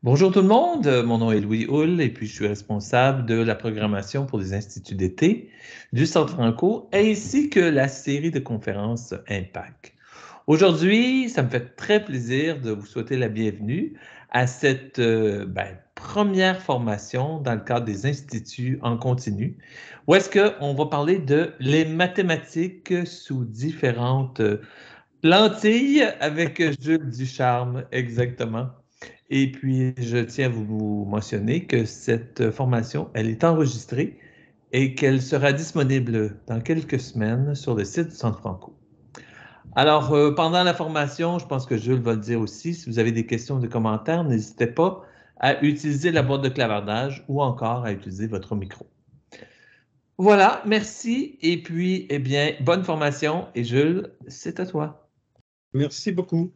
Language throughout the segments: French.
Bonjour tout le monde, mon nom est Louis Hull et puis je suis responsable de la programmation pour les instituts d'été du Centre Franco ainsi que la série de conférences Impact. Aujourd'hui, ça me fait très plaisir de vous souhaiter la bienvenue à cette première formation dans le cadre des instituts en continu, où est-ce qu'on va parler de les mathématiques sous différentes lentilles avec Jules Ducharme, exactement. Et puis, je tiens à vous mentionner que cette formation, elle est enregistrée et qu'elle sera disponible dans quelques semaines sur le site du Centre Franco. Alors, pendant la formation, je pense que Jules va le dire aussi, si vous avez des questions ou des commentaires, n'hésitez pas à utiliser la boîte de clavardage ou encore à utiliser votre micro. Voilà, merci. Et puis, eh bien, bonne formation. Et Jules, c'est à toi. Merci beaucoup.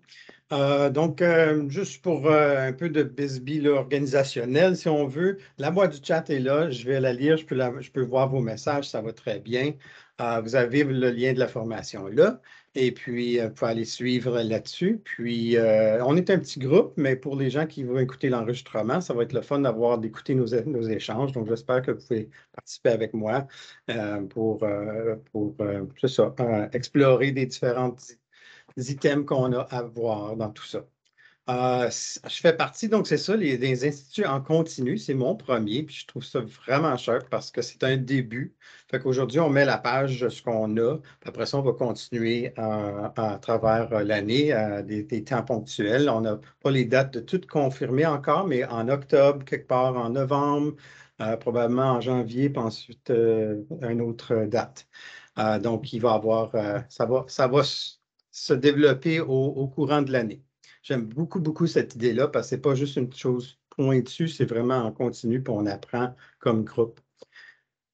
Juste pour un peu de bisbille organisationnel, si on veut, la boîte du chat est là, je vais la lire, je peux voir vos messages, ça va très bien. Vous avez le lien de la formation là, et puis vous pouvez aller suivre là-dessus. Puis, on est un petit groupe, mais pour les gens qui vont écouter l'enregistrement, ça va être le fun d'écouter nos échanges. Donc, j'espère que vous pouvez participer avec moi c'est ça, explorer des différentes items qu'on a à voir dans tout ça. Je fais partie, donc c'est ça, les instituts en continu, c'est mon premier, puis je trouve ça vraiment cher parce que c'est un début. Fait qu'aujourd'hui, on met la page de ce qu'on a, puis après ça, on va continuer à travers l'année, à des temps ponctuels. On n'a pas les dates de toutes confirmées encore, mais en octobre, quelque part en novembre, probablement en janvier, puis ensuite une autre date. Donc, il va avoir, ça va se développer au courant de l'année. J'aime beaucoup, beaucoup cette idée-là parce que ce n'est pas juste une chose pointue, c'est vraiment en continu, puis on apprend comme groupe.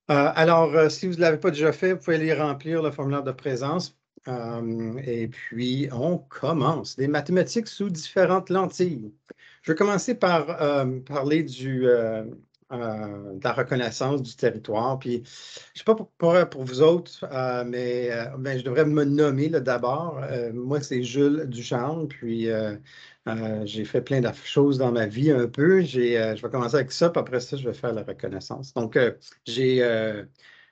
Si vous ne l'avez pas déjà fait, vous pouvez aller remplir le formulaire de présence. Et puis, on commence. Des mathématiques sous différentes lentilles. Je vais commencer par parler de la reconnaissance du territoire. Puis, je ne sais pas pour vous autres, mais je devrais me nommer d'abord. Moi, c'est Jules Ducharme, puis j'ai fait plein de choses dans ma vie un peu. Je vais commencer avec ça, puis après ça, je vais faire la reconnaissance. Donc,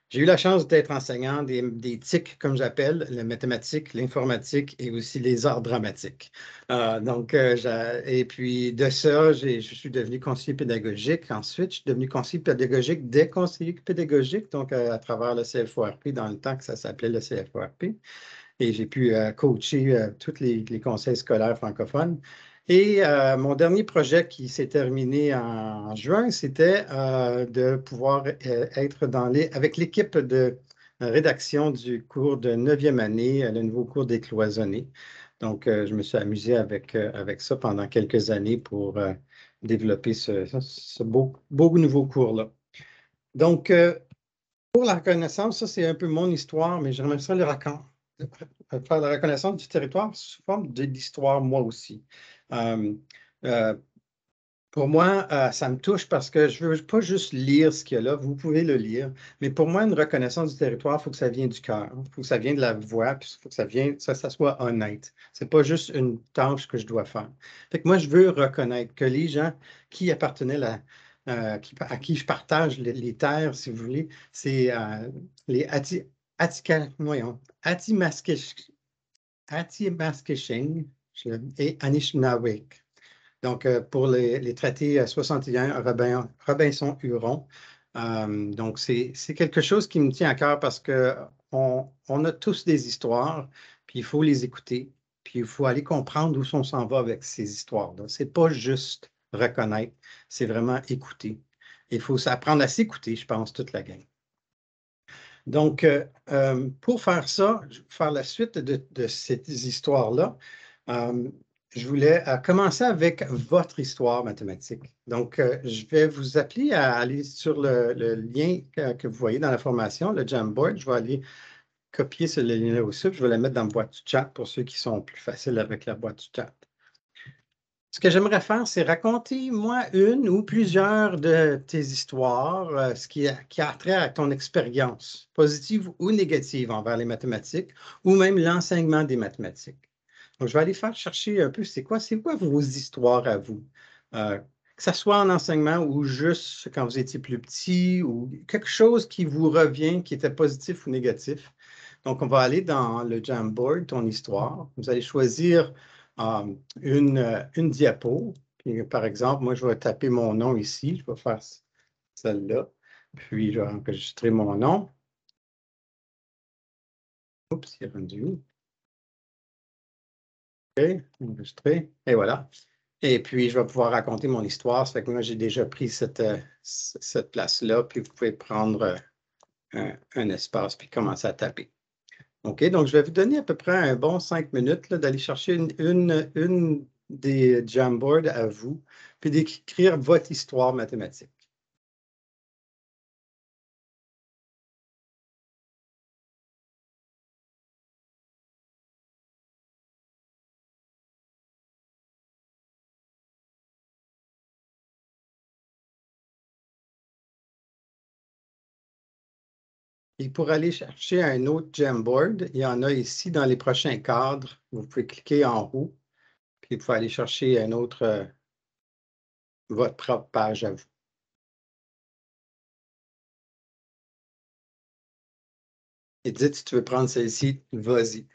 j'ai eu la chance d'être enseignant des TIC, comme j'appelle, la mathématique, l'informatique et aussi les arts dramatiques. Et puis de ça, je suis devenu conseiller pédagogique. Ensuite, je suis devenu conseiller pédagogique des conseillers pédagogiques, donc à travers le CFORP, dans le temps que ça s'appelait le CFORP. Et j'ai pu coacher tous les conseils scolaires francophones. Et mon dernier projet qui s'est terminé en juin, c'était de pouvoir être avec l'équipe de rédaction du cours de 9e année, le nouveau cours des cloisonnés. Donc, je me suis amusé avec ça pendant quelques années pour développer ce beau nouveau cours-là. Donc, pour la reconnaissance, ça, c'est un peu mon histoire, mais j'aimerais ça faire la reconnaissance du territoire sous forme d'histoire, moi aussi. Euh, euh, pour moi, ça me touche parce que je ne veux pas juste lire ce qu'il y a là, vous pouvez le lire, mais pour moi, une reconnaissance du territoire, il faut que ça vienne du cœur, il faut que ça vienne de la voix, puis il faut que ça soit honnête. Ce n'est pas juste une tâche que je dois faire. Fait que moi, je veux reconnaître que les gens qui appartenaient à qui je partage les terres, si vous voulez, c'est les Atimaskishing et Anishinaabeg. Donc, pour les traités 61 Robinson-Huron. Donc, c'est quelque chose qui me tient à cœur parce qu'on a tous des histoires, puis il faut les écouter, puis il faut aller comprendre où on s'en va avec ces histoires-là. Ce n'est pas juste reconnaître, c'est vraiment écouter. Il faut apprendre à s'écouter, je pense, toute la gang. Donc, pour faire ça, faire la suite de ces histoires-là, je voulais commencer avec votre histoire mathématique. Donc, je vais vous appeler à aller sur le lien que vous voyez dans la formation, le Jamboard. Je vais aller copier ce lien-là aussi, puis je vais le mettre dans la boîte du chat pour ceux qui sont plus faciles avec la boîte du chat. Ce que j'aimerais faire, c'est raconter, moi, une ou plusieurs de tes histoires, ce qui a trait à ton expérience, positive ou négative envers les mathématiques, ou même l'enseignement des mathématiques. Donc, je vais aller faire chercher un peu, c'est quoi vos histoires à vous? que ce soit en enseignement ou juste quand vous étiez plus petit ou quelque chose qui vous revient, qui était positif ou négatif. Donc, on va aller dans le Jamboard, ton histoire. Vous allez choisir une diapo. Puis, par exemple, moi, je vais taper mon nom ici. Je vais faire celle-là. Puis, je vais enregistrer mon nom. Oups, il est rendu où? OK, enregistrer. Et voilà. Et puis, je vais pouvoir raconter mon histoire. Ça fait que moi, j'ai déjà pris cette place-là. Puis, vous pouvez prendre un espace puis commencer à taper. OK, donc je vais vous donner à peu près un bon 5 minutes d'aller chercher une des Jamboards à vous, puis d'écrire votre histoire mathématique. Et pour aller chercher un autre Jamboard, il y en a ici dans les prochains cadres. Vous pouvez cliquer en haut, puis vous pouvez aller chercher un autre, votre propre page à vous. Et dites si tu veux prendre celle-ci, vas-y.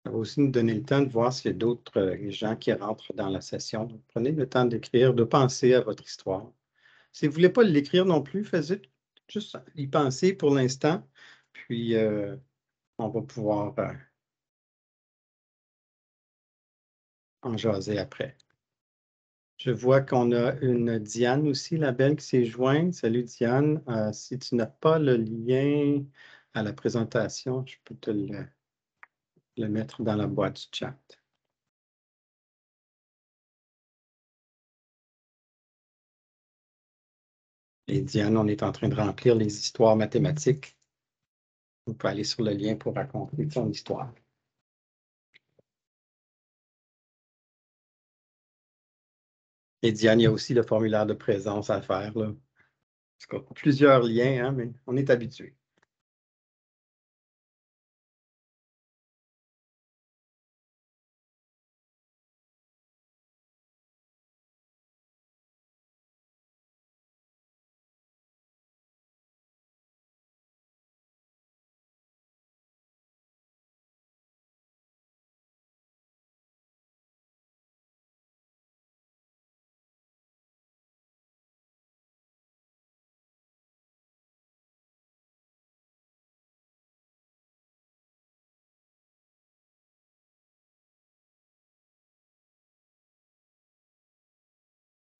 Ça va aussi nous donner le temps de voir s'il y a d'autres gens qui rentrent dans la session. Donc, prenez le temps d'écrire, de penser à votre histoire. Si vous ne voulez pas l'écrire non plus, faites juste y penser pour l'instant, puis on va pouvoir en jaser après. Je vois qu'on a une Diane aussi, la belle, qui s'est jointe. Salut Diane. Si tu n'as pas le lien à la présentation, je peux te le mettre dans la boîte du chat. Et Diane, on est en train de remplir les histoires mathématiques. On peut aller sur le lien pour raconter ton histoire. Et Diane, il y a aussi le formulaire de présence à faire, là. Plusieurs liens, hein, mais on est habitué.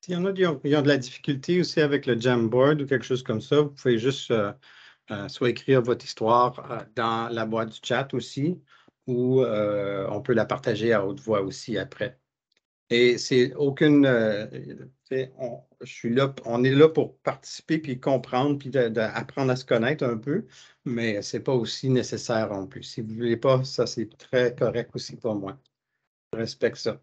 S'il y en a qui ont de la difficulté aussi avec le Jamboard ou quelque chose comme ça, vous pouvez juste soit écrire votre histoire dans la boîte du chat aussi, ou on peut la partager à haute voix aussi après. Et c'est aucune. Je suis là, on est là pour participer puis comprendre puis d'apprendre à se connaître un peu, mais c'est pas aussi nécessaire non plus. Si vous ne voulez pas, ça c'est très correct aussi pour moi. Je respecte ça.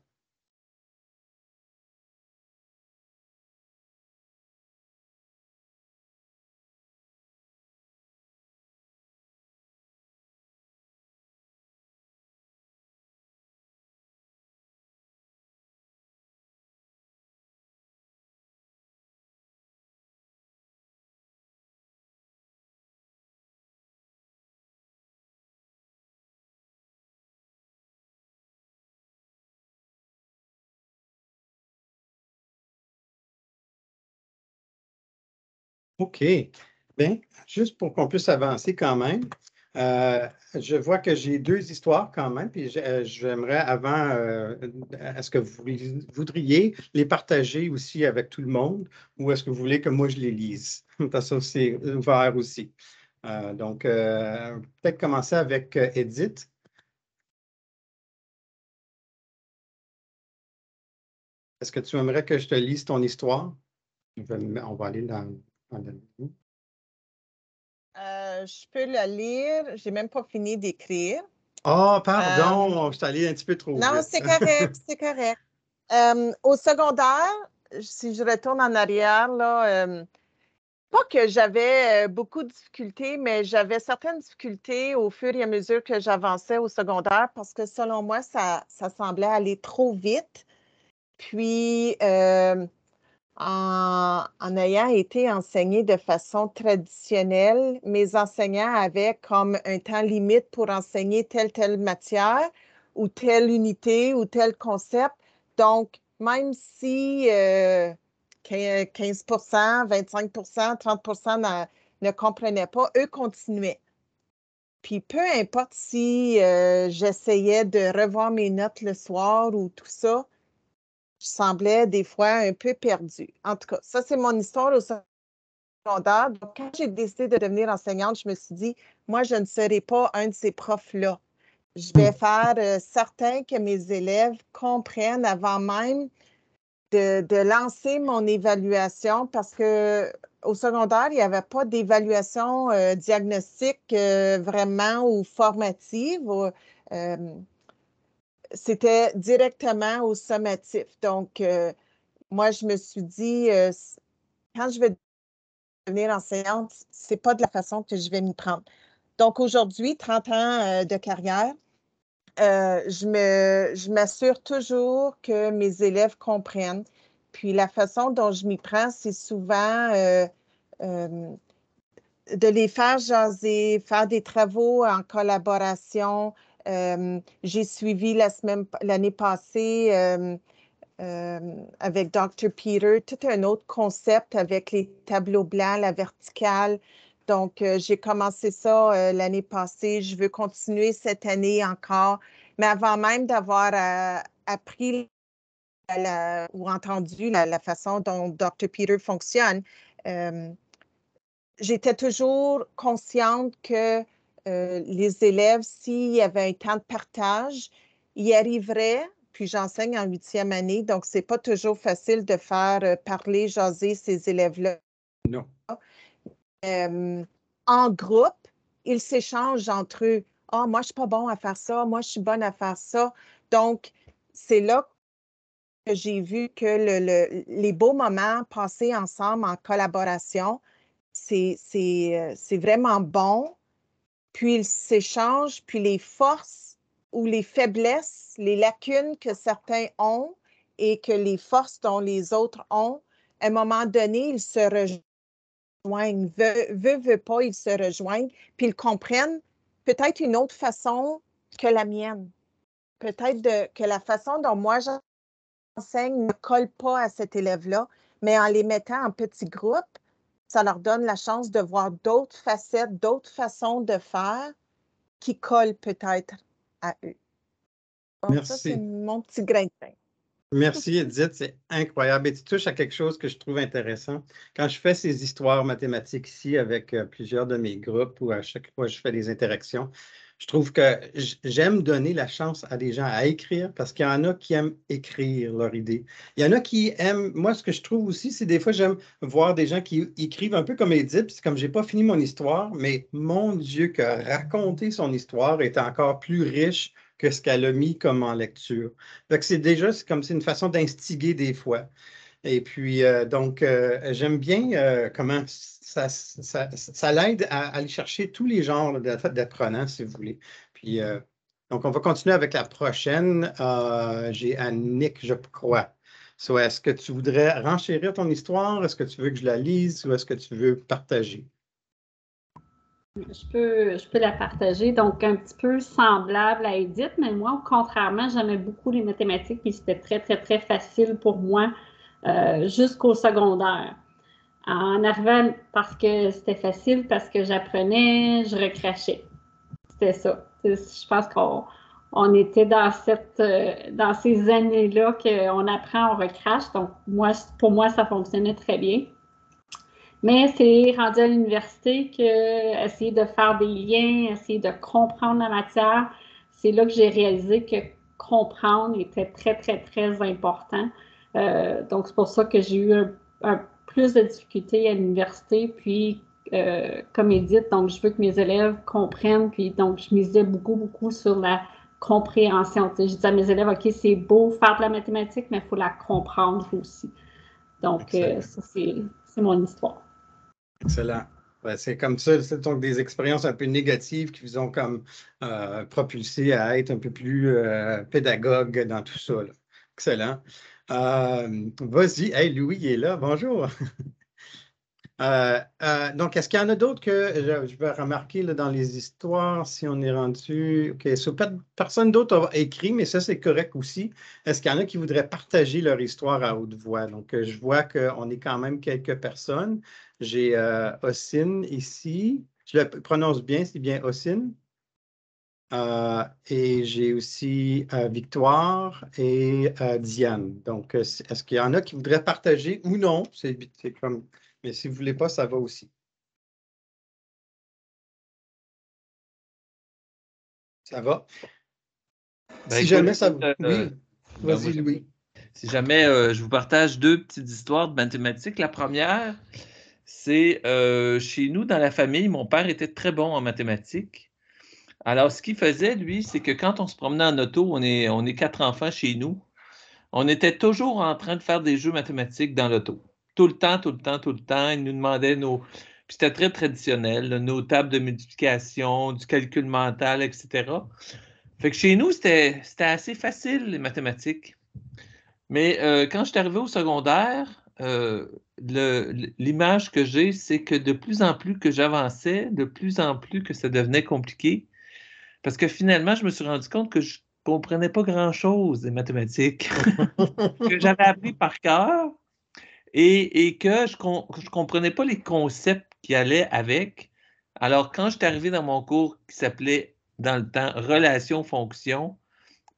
OK. Bien, juste pour qu'on puisse avancer quand même, je vois que j'ai 2 histoires quand même, puis j'aimerais avant, est-ce que vous voudriez les partager aussi avec tout le monde ou est-ce que vous voulez que moi je les lise? Parce que c'est ouvert aussi. Donc, peut-être commencer avec Edith. Est-ce que tu aimerais que je te lise ton histoire? On va aller dans le... Je peux la lire. J'ai même pas fini d'écrire. Oh, pardon, je suis allée un petit peu trop Non, vite. c'est correct, c'est correct. Au secondaire, si je retourne en arrière, là, pas que j'avais beaucoup de difficultés, mais j'avais certaines difficultés au fur et à mesure que j'avançais au secondaire parce que selon moi, ça semblait aller trop vite. Puis, en ayant été enseignée de façon traditionnelle, mes enseignants avaient comme un temps limite pour enseigner telle matière ou telle unité ou tel concept. Donc, même si 15 25 30 ne comprenaient pas, eux continuaient. Puis peu importe si j'essayais de revoir mes notes le soir ou tout ça, je semblais des fois un peu perdue. En tout cas, ça, c'est mon histoire au secondaire. Donc, quand j'ai décidé de devenir enseignante, je me suis dit, moi, je ne serai pas un de ces profs-là. Je vais faire certain que mes élèves comprennent avant même de lancer mon évaluation parce qu'au secondaire, il n'y avait pas d'évaluation diagnostique vraiment ou formative. C'était directement au sommatif. Donc, moi, je me suis dit, quand je vais devenir enseignante, c'est pas de la façon que je vais m'y prendre. Donc, aujourd'hui, 30 ans de carrière, je m'assure toujours que mes élèves comprennent. Puis, la façon dont je m'y prends, c'est souvent de les faire jaser, faire des travaux en collaboration. J'ai suivi l'année passée avec Dr. Peter, tout un autre concept avec les tableaux blancs, la verticale. Donc, j'ai commencé ça l'année passée. Je veux continuer cette année encore. Mais avant même d'avoir appris ou entendu la façon dont Dr. Peter fonctionne, j'étais toujours consciente que les élèves, s'il y avait un temps de partage, y arriveraient. Puis j'enseigne en 8e année, donc c'est pas toujours facile de faire parler, jaser ces élèves-là. Non. En groupe, ils s'échangent entre eux. Ah, moi, je suis pas bon à faire ça. Moi, je suis bonne à faire ça. Donc, c'est là que j'ai vu que les beaux moments passés ensemble en collaboration, c'est vraiment bon. Puis ils s'échangent, puis les forces ou les faiblesses, les lacunes que certains ont et que les forces dont les autres ont, à un moment donné, ils se rejoignent. Veut pas, ils se rejoignent, puis ils comprennent peut-être une autre façon que la mienne. Peut-être que la façon dont moi j'enseigne ne colle pas à cet élève-là, mais en les mettant en petits groupes, ça leur donne la chance de voir d'autres facettes, d'autres façons de faire qui collent peut-être à eux. Donc, ça, c'est Merci. mon petit grain de pain. Merci, Edith, c'est incroyable. Et tu touches à quelque chose que je trouve intéressant. Quand je fais ces histoires mathématiques ici avec plusieurs de mes groupes ou à chaque fois je fais des interactions, je trouve que j'aime donner la chance à des gens à écrire parce qu'il y en a qui aiment écrire leur idée. Il y en a qui aiment, moi, ce que je trouve aussi, c'est des fois, j'aime voir des gens qui écrivent un peu comme Edith, puis c'est comme j'ai pas fini mon histoire, mais mon Dieu, que raconter son histoire est encore plus riche que ce qu'elle a mis comme en lecture. Fait que c'est comme c'est une façon d'instiguer des fois. Et puis, donc, j'aime bien comment ça l'aide à aller chercher tous les genres d'apprenants, si vous voulez. Puis, donc, on va continuer avec la prochaine. J'ai Annick, je crois. So, est-ce que tu voudrais renchérir ton histoire? Est-ce que tu veux que je la lise ou est-ce que tu veux partager? Je peux la partager. Donc, un petit peu semblable à Edith, mais moi, contrairement, j'aimais beaucoup les mathématiques et c'était très, très, très facile pour moi jusqu'au secondaire. En arrivant, parce que c'était facile, parce que j'apprenais, je recrachais. c'était ça. Je pense qu'on était dans ces années-là qu'on apprend, on recrache. Donc, pour moi, ça fonctionnait très bien. Mais c'est rendu à l'université que essayer de faire des liens, essayer de comprendre la matière, c'est là que j'ai réalisé que comprendre était très, très, très important. Donc, c'est pour ça que j'ai eu un plus de difficultés à l'université. Puis, comme Edith, donc je veux que mes élèves comprennent. Puis, donc, je misais beaucoup, beaucoup sur la compréhension. Je disais à mes élèves, OK, c'est beau faire de la mathématique, mais il faut la comprendre aussi. Donc, ça, c'est mon histoire. Excellent. Ben, c'est comme ça, c'est donc des expériences un peu négatives qui vous ont comme propulsé à être un peu plus pédagogue dans tout ça, là. Excellent. Vas-y. Hey, Louis il est là. Bonjour. Donc, est-ce qu'il y en a d'autres que je vais remarquer là, dans les histoires, si on est rendu... OK, personne d'autre a écrit, mais ça, c'est correct aussi. Est-ce qu'il y en a qui voudraient partager leur histoire à haute voix? Donc, je vois qu'on est quand même quelques personnes. J'ai Ossine ici. Je le prononce bien, c'est bien Ossine. Et j'ai aussi Victoire et Diane. Donc, est-ce qu'il y en a qui voudraient partager ou non? C'est comme... Mais si vous ne voulez pas, ça va aussi. Ça va? Ben, Si jamais ça va. Oui, vas-y, Louis. Si jamais je vous partage deux petites histoires de mathématiques. La première, c'est chez nous, dans la famille, mon père était très bon en mathématiques. Alors, ce qu'il faisait, lui, c'est que quand on se promenait en auto, on est 4 enfants chez nous, on était toujours en train de faire des jeux mathématiques dans l'auto. Tout le temps, tout le temps, tout le temps. Il nous demandait nos... Puis c'était très traditionnel, là, nos tables de multiplication, du calcul mental, etc. Fait que chez nous, c'était assez facile, les mathématiques. Mais quand je suis arrivé au secondaire, l'image que j'ai, c'est que de plus en plus que j'avançais, de plus en plus que ça devenait compliqué. Parce que finalement, je me suis rendu compte que je ne comprenais pas grand-chose des mathématiques, que j'avais appris par cœur et que je ne comprenais pas les concepts qui allaient avec. Alors, quand je suis arrivé dans mon cours qui s'appelait, dans le temps, Relations-Fonctions,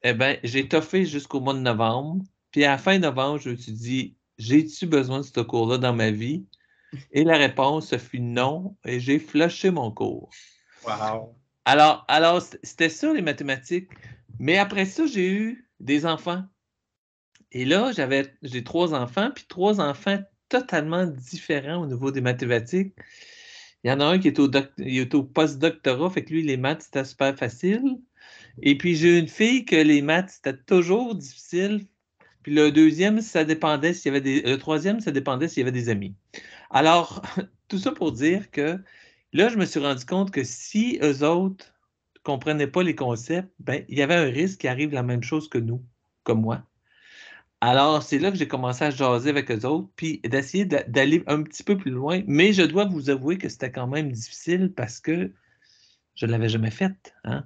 eh bien, j'ai toffé jusqu'au mois de novembre. Puis à la fin novembre, je me suis dit, j'ai-tu besoin de ce cours-là dans ma vie? Et la réponse ce fut non, et j'ai flushé mon cours. Wow. Alors c'était ça les mathématiques. Mais après ça, j'ai eu des enfants. Et là, j'ai 3 enfants, puis 3 enfants totalement différents au niveau des mathématiques. Il y en a un qui est au post-doctorat, fait que lui, les maths, c'était super facile. Et puis, j'ai une fille que les maths, c'était toujours difficile. Puis le deuxième, ça dépendait s'il y avait le troisième, ça dépendait s'il y avait des amis. Alors, tout ça pour dire que là, je me suis rendu compte que si eux autres ne comprenaient pas les concepts, ben, il y avait un risque qu'il arrive la même chose que nous, comme moi. Alors, c'est là que j'ai commencé à jaser avec eux autres, puis d'essayer d'aller un petit peu plus loin. Mais je dois vous avouer que c'était quand même difficile parce que je ne l'avais jamais fait. Hein?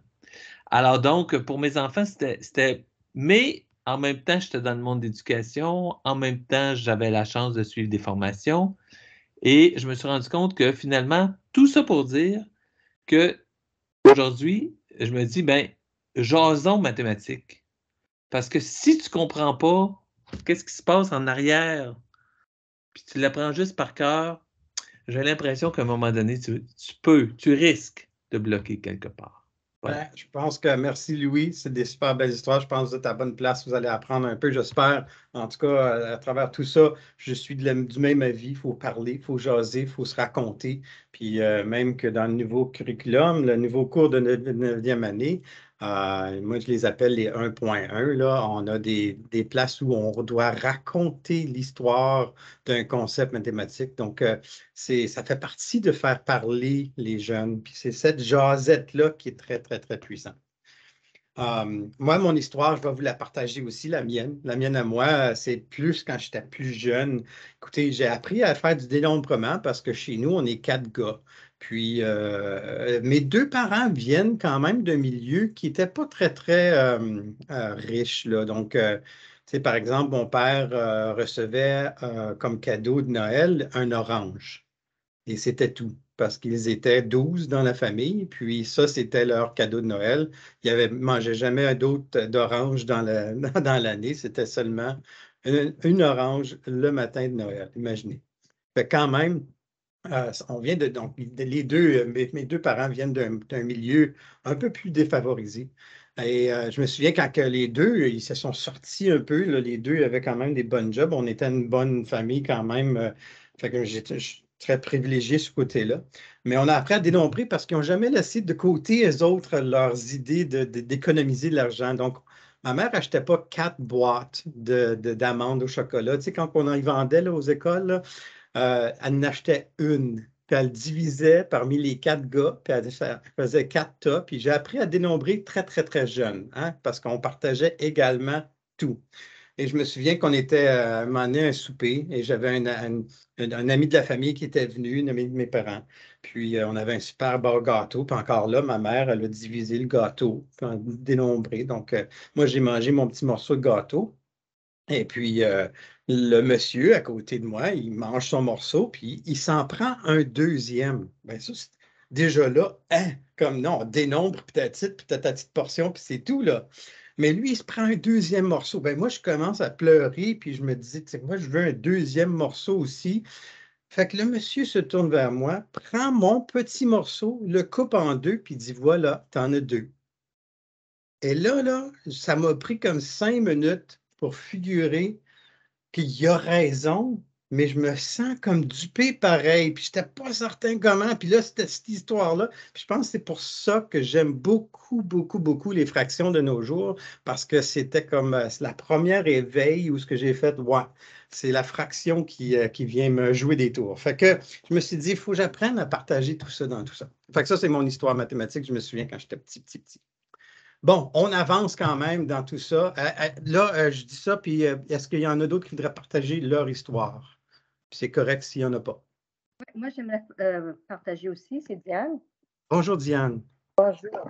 Alors donc, pour mes enfants, c'était... Mais en même temps, j'étais dans le monde d'éducation. En même temps, j'avais la chance de suivre des formations. Et je me suis rendu compte que finalement, tout ça pour dire que aujourd'hui, je me dis, ben, jasons mathématiques. Parce que si tu ne comprends pas qu'est-ce qui se passe en arrière, puis tu l'apprends juste par cœur, j'ai l'impression qu'à un moment donné, tu risques de bloquer quelque part. Voilà. Ouais, je pense que merci Louis, c'est des super belles histoires. Je pense que vous êtes à la bonne place, vous allez apprendre un peu, j'espère. En tout cas, à travers tout ça, je suis du même avis. Il faut parler, il faut jaser, il faut se raconter. Puis même que dans le nouveau curriculum, le nouveau cours de 9e année, moi je les appelle les 1.1, là, on a des places où on doit raconter l'histoire d'un concept mathématique. Donc, ça fait partie de faire parler les jeunes. Puis c'est cette jasette-là qui est très, très, très puissante. Moi, mon histoire, je vais vous la partager aussi, la mienne. La mienne à moi, c'est plus quand j'étais plus jeune. Écoutez, j'ai appris à faire du dénombrement parce que chez nous, on est 4 gars. Puis, mes 2 parents viennent quand même d'un milieu qui n'était pas très, très riche, là. Donc, tu sais, par exemple, mon père recevait comme cadeau de Noël un orange. Et c'était tout. parce qu'ils étaient 12 dans la famille. Puis ça, c'était leur cadeau de Noël. Ils ne mangeaient jamais d'autres d'orange dans l'année. C'était seulement une orange le matin de Noël, imaginez. Fait quand même, on vient de, donc, les deux, mes deux parents viennent d'un milieu un peu plus défavorisé. Et je me souviens quand que les deux, ils se sont sortis un peu, là, les deux avaient quand même des bonnes jobs. On était une bonne famille quand même. Fait que je suis très privilégié ce côté-là. Mais on a appris à dénombrer parce qu'ils n'ont jamais laissé de côté, eux autres, leurs idées d'économiser de l'argent. Donc, ma mère n'achetait pas 4 boîtes d'amandes au chocolat. Tu sais, quand on y vendait là, aux écoles, là, elle en achetait une, puis elle divisait parmi les 4 gars, puis elle faisait 4 tas. Puis j'ai appris à dénombrer très, très, très jeune, hein, parce qu'on partageait également tout. Et je me souviens qu'on était à un moment donné à un souper et j'avais un ami de la famille qui était venu, un ami de mes parents. Puis on avait un super beau gâteau. Puis encore là, ma mère, elle a divisé le gâteau, puis dénombré. Donc, moi, j'ai mangé mon petit morceau de gâteau. Et puis, le monsieur à côté de moi, il mange son morceau, puis il s'en prend un deuxième. Bien, ça, déjà là, hein, comme non, on dénombre peut-être ta petite portion, puis c'est tout, là. Mais lui, il se prend un deuxième morceau. Ben moi, je commence à pleurer, puis je me dis, tu sais, moi, je veux un deuxième morceau aussi. Fait que le monsieur se tourne vers moi, prend mon petit morceau, le coupe en deux, puis dit, voilà, t'en as deux. Et là, ça m'a pris comme 5 minutes pour figurer qu'il a raison, mais je me sens comme dupé pareil. Puis je n'étais pas certain comment. Puis là, c'était cette histoire-là. Puis je pense que c'est pour ça que j'aime beaucoup, beaucoup, beaucoup les fractions de nos jours, parce que c'était comme la première éveil où ce que j'ai fait, ouais, c'est la fraction qui vient me jouer des tours. Fait que je me suis dit, il faut que j'apprenne à partager tout ça dans tout ça. Fait que ça, c'est mon histoire mathématique. Je me souviens quand j'étais petit, petit, petit. Bon, on avance quand même dans tout ça. Là, je dis ça, puis est-ce qu'il y en a d'autres qui voudraient partager leur histoire? Puis c'est correct s'il n'y en a pas. Moi, j'aimerais partager aussi, c'est Diane. Bonjour, Diane. Bonjour.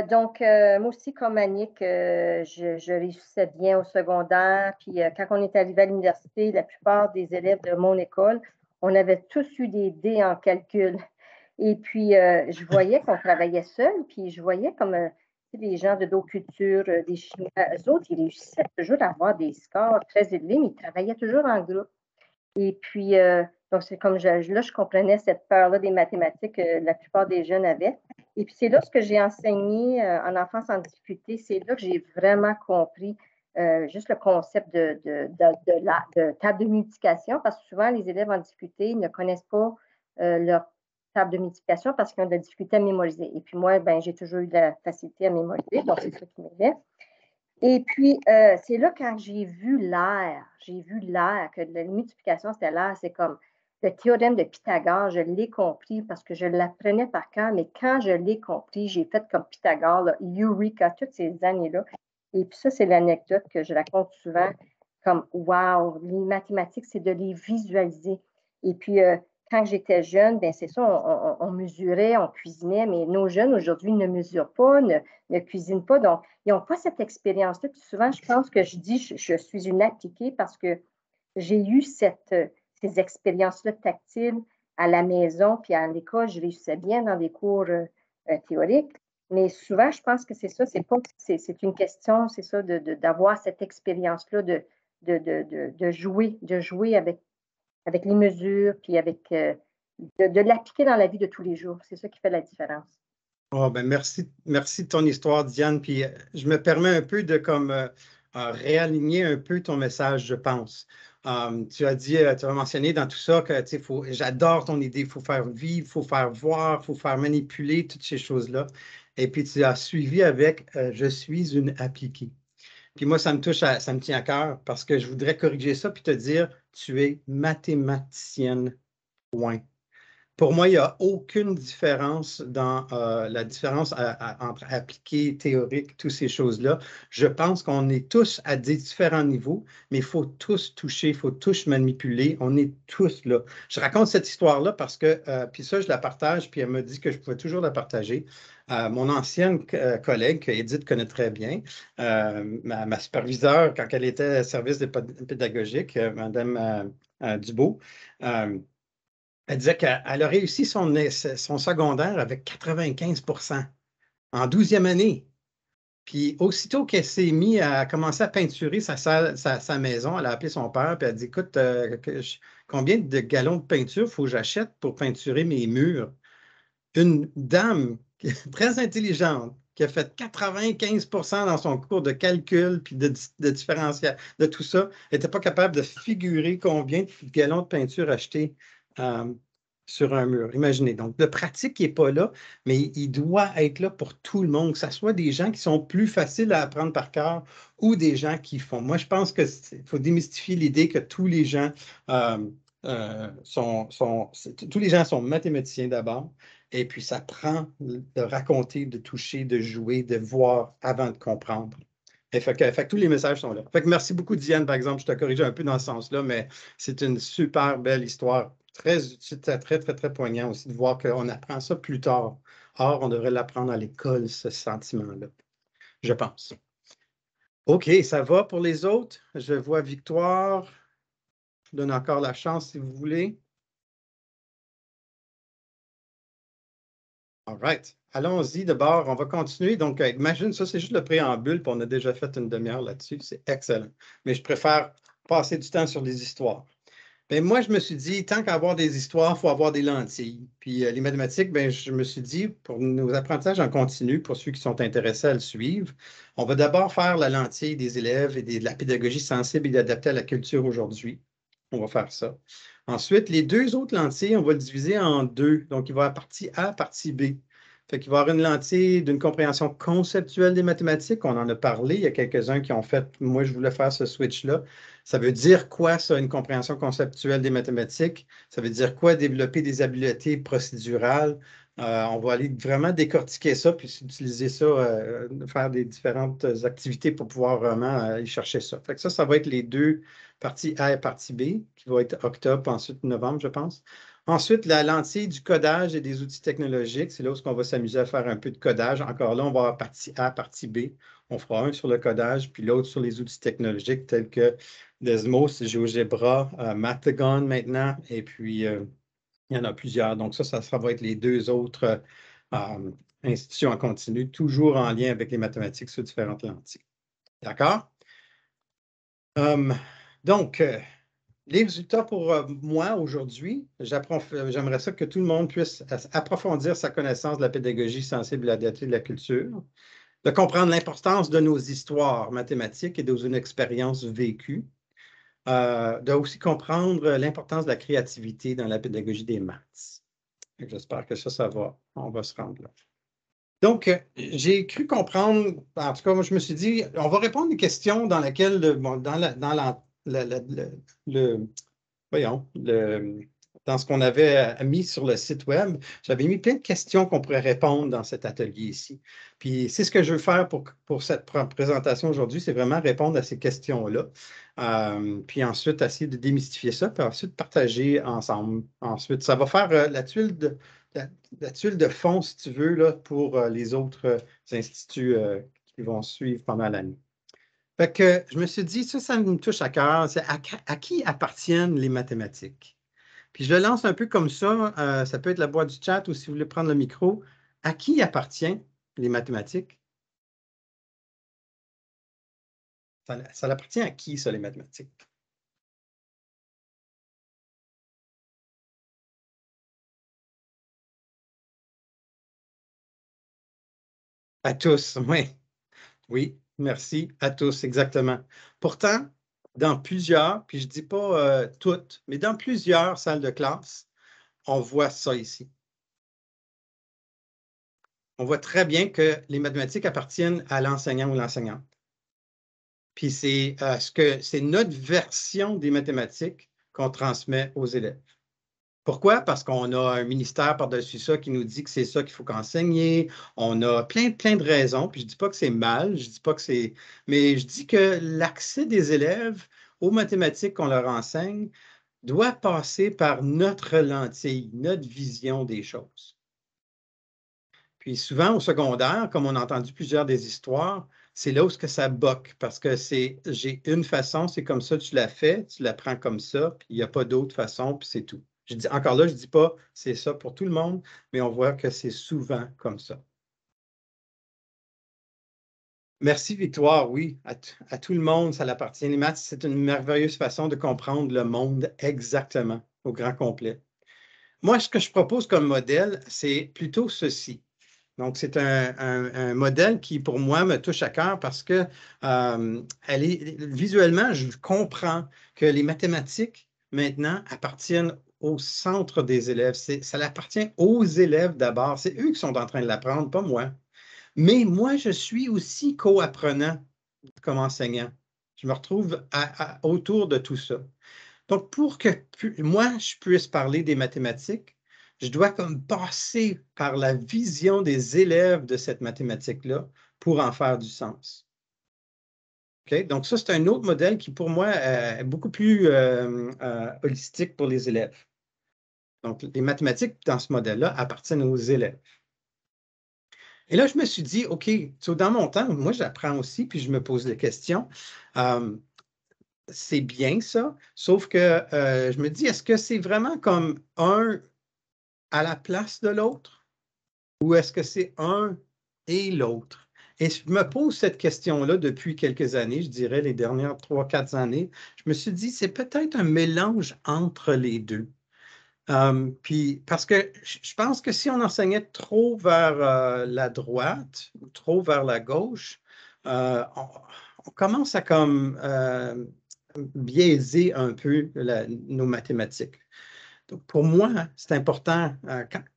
Donc, moi aussi, comme Annick, je réussissais bien au secondaire. Puis quand on est arrivé à l'université, la plupart des élèves de mon école, on avait tous eu des D en calcul. Et puis, je voyais qu'on travaillait seul, puis je voyais comme les gens de d'autres cultures, des Chinois, eux autres, ils réussissaient toujours à avoir des scores très élevés, mais ils travaillaient toujours en groupe. Et puis, donc, c'est comme là, je comprenais cette peur-là des mathématiques que la plupart des jeunes avaient. Et puis, c'est là ce que j'ai enseigné en enfance en difficulté. C'est là que j'ai vraiment compris juste le concept de table de multiplication, parce que souvent, les élèves en difficulté ne connaissent pas leur table de multiplication parce qu'ils ont de la difficulté à mémoriser. Et puis moi, ben, j'ai toujours eu de la facilité à mémoriser, donc c'est ça qui m'aidait. Et puis, c'est là quand j'ai vu l'air que la multiplication, c'était l'air, c'est comme le théorème de Pythagore, je l'ai compris parce que je l'apprenais par cœur, mais quand je l'ai compris, j'ai fait comme Pythagore, là, Eureka, toutes ces années-là. Et puis ça, c'est l'anecdote que je raconte souvent, comme « wow, les mathématiques, c'est de les visualiser ». Et puis, quand j'étais jeune, ben c'est ça, on mesurait, on cuisinait, mais nos jeunes aujourd'hui ne mesurent pas, ne cuisinent pas, donc ils n'ont pas cette expérience-là. Puis souvent, je pense que je dis je suis une appliquée parce que j'ai eu ces expériences-là tactiles à la maison, puis à l'école, je réussissais bien dans des cours théoriques. Mais souvent, je pense que c'est ça, c'est une question, c'est ça, d'avoir cette expérience-là de jouer avec les mesures, puis de l'appliquer dans la vie de tous les jours. C'est ça qui fait la différence. Oh, ben merci de ton histoire, Diane. Puis je me permets un peu de réaligner un peu ton message, je pense. Tu as mentionné dans tout ça que j'adore ton idée, il faut faire vivre, il faut faire voir, il faut faire manipuler, toutes ces choses-là. Et puis tu as suivi avec je suis une appliquée. Puis moi, ça me tient à cœur parce que je voudrais corriger ça puis te dire, tu es mathématicienne, point. Pour moi, il n'y a aucune différence dans la différence entre appliqué, théorique, toutes ces choses-là. Je pense qu'on est tous à des différents niveaux, mais il faut tous toucher, il faut tous manipuler. On est tous là. Je raconte cette histoire-là parce que, puis ça, je la partage, puis elle m'a dit que je pouvais toujours la partager. Mon ancienne collègue, que Edith connaît très bien, ma superviseure, quand elle était au service pédagogique, Mme Dubois, Elle disait qu'elle a réussi son secondaire avec 95% en 12e année. Puis aussitôt qu'elle s'est mise à commencer à peinturer sa maison, elle a appelé son père et elle a dit, écoute, combien de gallons de peinture faut que j'achète pour peinturer mes murs? Une dame très intelligente qui a fait 95% dans son cours de calcul puis de différentiel, de tout ça, n'était pas capable de figurer combien de gallons de peinture acheter sur un mur. Imaginez. Donc, le pratique n'est pas là, mais il doit être là pour tout le monde, que ce soit des gens qui sont plus faciles à apprendre par cœur ou des gens qui font. Moi, je pense qu'il faut démystifier l'idée que tous les gens tous les gens sont mathématiciens d'abord. Et puis, ça prend de raconter, de toucher, de jouer, de voir avant de comprendre. Et fait que tous les messages sont là. Fait que merci beaucoup, Diane, par exemple. Je t'ai corrigé un peu dans ce sens-là, mais c'est une super belle histoire. Très, très, très, très poignant aussi de voir qu'on apprend ça plus tard. Or, on devrait l'apprendre à l'école, ce sentiment-là, je pense. OK, ça va pour les autres? Je vois Victoire. Je vous donne encore la chance si vous voulez. All right. Allons-y d'abord. On va continuer. Donc, imagine, ça, c'est juste le préambule, puis on a déjà fait une demi-heure là-dessus. C'est excellent. Mais je préfère passer du temps sur des histoires. Bien, moi, je me suis dit, tant qu'à avoir des histoires, il faut avoir des lentilles. Puis les mathématiques, bien, je me suis dit, pour nos apprentissages en continu, pour ceux qui sont intéressés à le suivre, on va d'abord faire la lentille des élèves et de la pédagogie sensible et adaptée à la culture aujourd'hui. On va faire ça. Ensuite, les deux autres lentilles, on va le diviser en deux. Donc, il va y avoir partie A, partie B. Fait qu'il va y avoir une lentille d'une compréhension conceptuelle des mathématiques. On en a parlé. Il y a quelques-uns qui ont fait, moi, je voulais faire ce switch-là. Ça veut dire quoi, ça, une compréhension conceptuelle des mathématiques? Ça veut dire quoi, développer des habiletés procédurales? On va aller vraiment décortiquer ça, puis utiliser ça, faire des différentes activités pour pouvoir vraiment aller chercher ça. Fait que ça va être les deux, partie A et partie B, qui va être octobre, ensuite novembre, je pense. Ensuite, la lentille du codage et des outils technologiques, c'est là où on va s'amuser à faire un peu de codage. Encore là, on va avoir partie A, partie B. On fera un sur le codage, puis l'autre sur les outils technologiques tels que Desmos, GeoGebra, Mathgon maintenant, et puis il y en a plusieurs. Donc ça va être les deux autres institutions en continu, toujours en lien avec les mathématiques sur différentes lentilles. D'accord? Donc, les résultats pour moi aujourd'hui, j'aimerais ça que tout le monde puisse approfondir sa connaissance de la pédagogie sensible à l'adaptation de la culture, de comprendre l'importance de nos histoires mathématiques et de nos expériences vécues, de aussi comprendre l'importance de la créativité dans la pédagogie des maths. J'espère que on va se rendre là. Donc, j'ai cru comprendre, en tout cas, moi, je me suis dit, on va répondre à des questions dans lesquelles, dans ce qu'on avait mis sur le site web, j'avais mis plein de questions qu'on pourrait répondre dans cet atelier ici. Puis c'est ce que je veux faire pour cette présentation aujourd'hui, c'est vraiment répondre à ces questions-là. Puis ensuite, essayer de démystifier ça, puis ensuite partager ensemble. Ensuite, ça va faire la tuile de fond, si tu veux, là, pour les autres instituts qui vont suivre pendant l'année. Fait que je me suis dit, ça me touche à cœur, c'est à qui appartiennent les mathématiques? Puis je le lance un peu comme ça, ça peut être la boîte du chat ou si vous voulez prendre le micro. À qui appartiennent les mathématiques? Ça appartient à qui, ça, les mathématiques? À tous, oui. Oui, merci à tous, exactement. Pourtant, dans plusieurs, puis je ne dis pas toutes, mais dans plusieurs salles de classe, on voit ça ici. On voit très bien que les mathématiques appartiennent à l'enseignant ou l'enseignante. Puis c'est notre version des mathématiques qu'on transmet aux élèves. Pourquoi? Parce qu'on a un ministère par-dessus ça qui nous dit que c'est ça qu'il faut qu'enseigner. On a plein de raisons. Puis je ne dis pas que c'est mal, je dis pas que c'est. Mais je dis que l'accès des élèves aux mathématiques qu'on leur enseigne doit passer par notre lentille, notre vision des choses. Puis souvent au secondaire, comme on a entendu plusieurs des histoires, c'est là où ça boque parce que j'ai une façon, c'est comme ça, tu la fais, tu la prends comme ça, puis il n'y a pas d'autre façon, puis c'est tout. Encore là, je ne dis pas c'est ça pour tout le monde, mais on voit que c'est souvent comme ça. Merci, Victoire. Oui, à tout le monde, ça l'appartient. Les maths, c'est une merveilleuse façon de comprendre le monde exactement, au grand complet. Moi, ce que je propose comme modèle, c'est plutôt ceci. Donc, c'est un modèle qui, pour moi, me touche à cœur parce que visuellement, je comprends que les mathématiques, maintenant, appartiennent au centre des élèves. Ça appartient aux élèves d'abord. C'est eux qui sont en train de l'apprendre, pas moi. Mais moi, je suis aussi co-apprenant comme enseignant. Je me retrouve autour de tout ça. Donc, pour que moi, je puisse parler des mathématiques, je dois comme passer par la vision des élèves de cette mathématique-là pour en faire du sens. Okay? Donc, ça, c'est un autre modèle qui, pour moi, est beaucoup plus holistique pour les élèves. Donc, les mathématiques, dans ce modèle-là, appartiennent aux élèves. Et là, je me suis dit, OK, dans mon temps, moi, j'apprends aussi, puis je me pose des questions. C'est bien ça, sauf que je me dis, est-ce que c'est vraiment comme un à la place de l'autre ou est-ce que c'est un et l'autre? Et je me pose cette question-là depuis quelques années, je dirais les dernières 3-4 années. Je me suis dit, c'est peut-être un mélange entre les deux. Puis, parce que je pense que si on enseignait trop vers la droite ou trop vers la gauche, on commence à comme biaiser un peu nos mathématiques. Donc, pour moi, c'est important,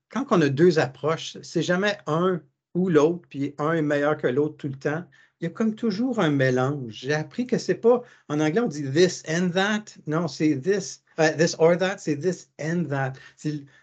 quand on a deux approches, c'est jamais un ou l'autre, puis un est meilleur que l'autre tout le temps. Il y a comme toujours un mélange. J'ai appris que c'est pas, en anglais, on dit this and that. Non, c'est this or that, c'est this and that.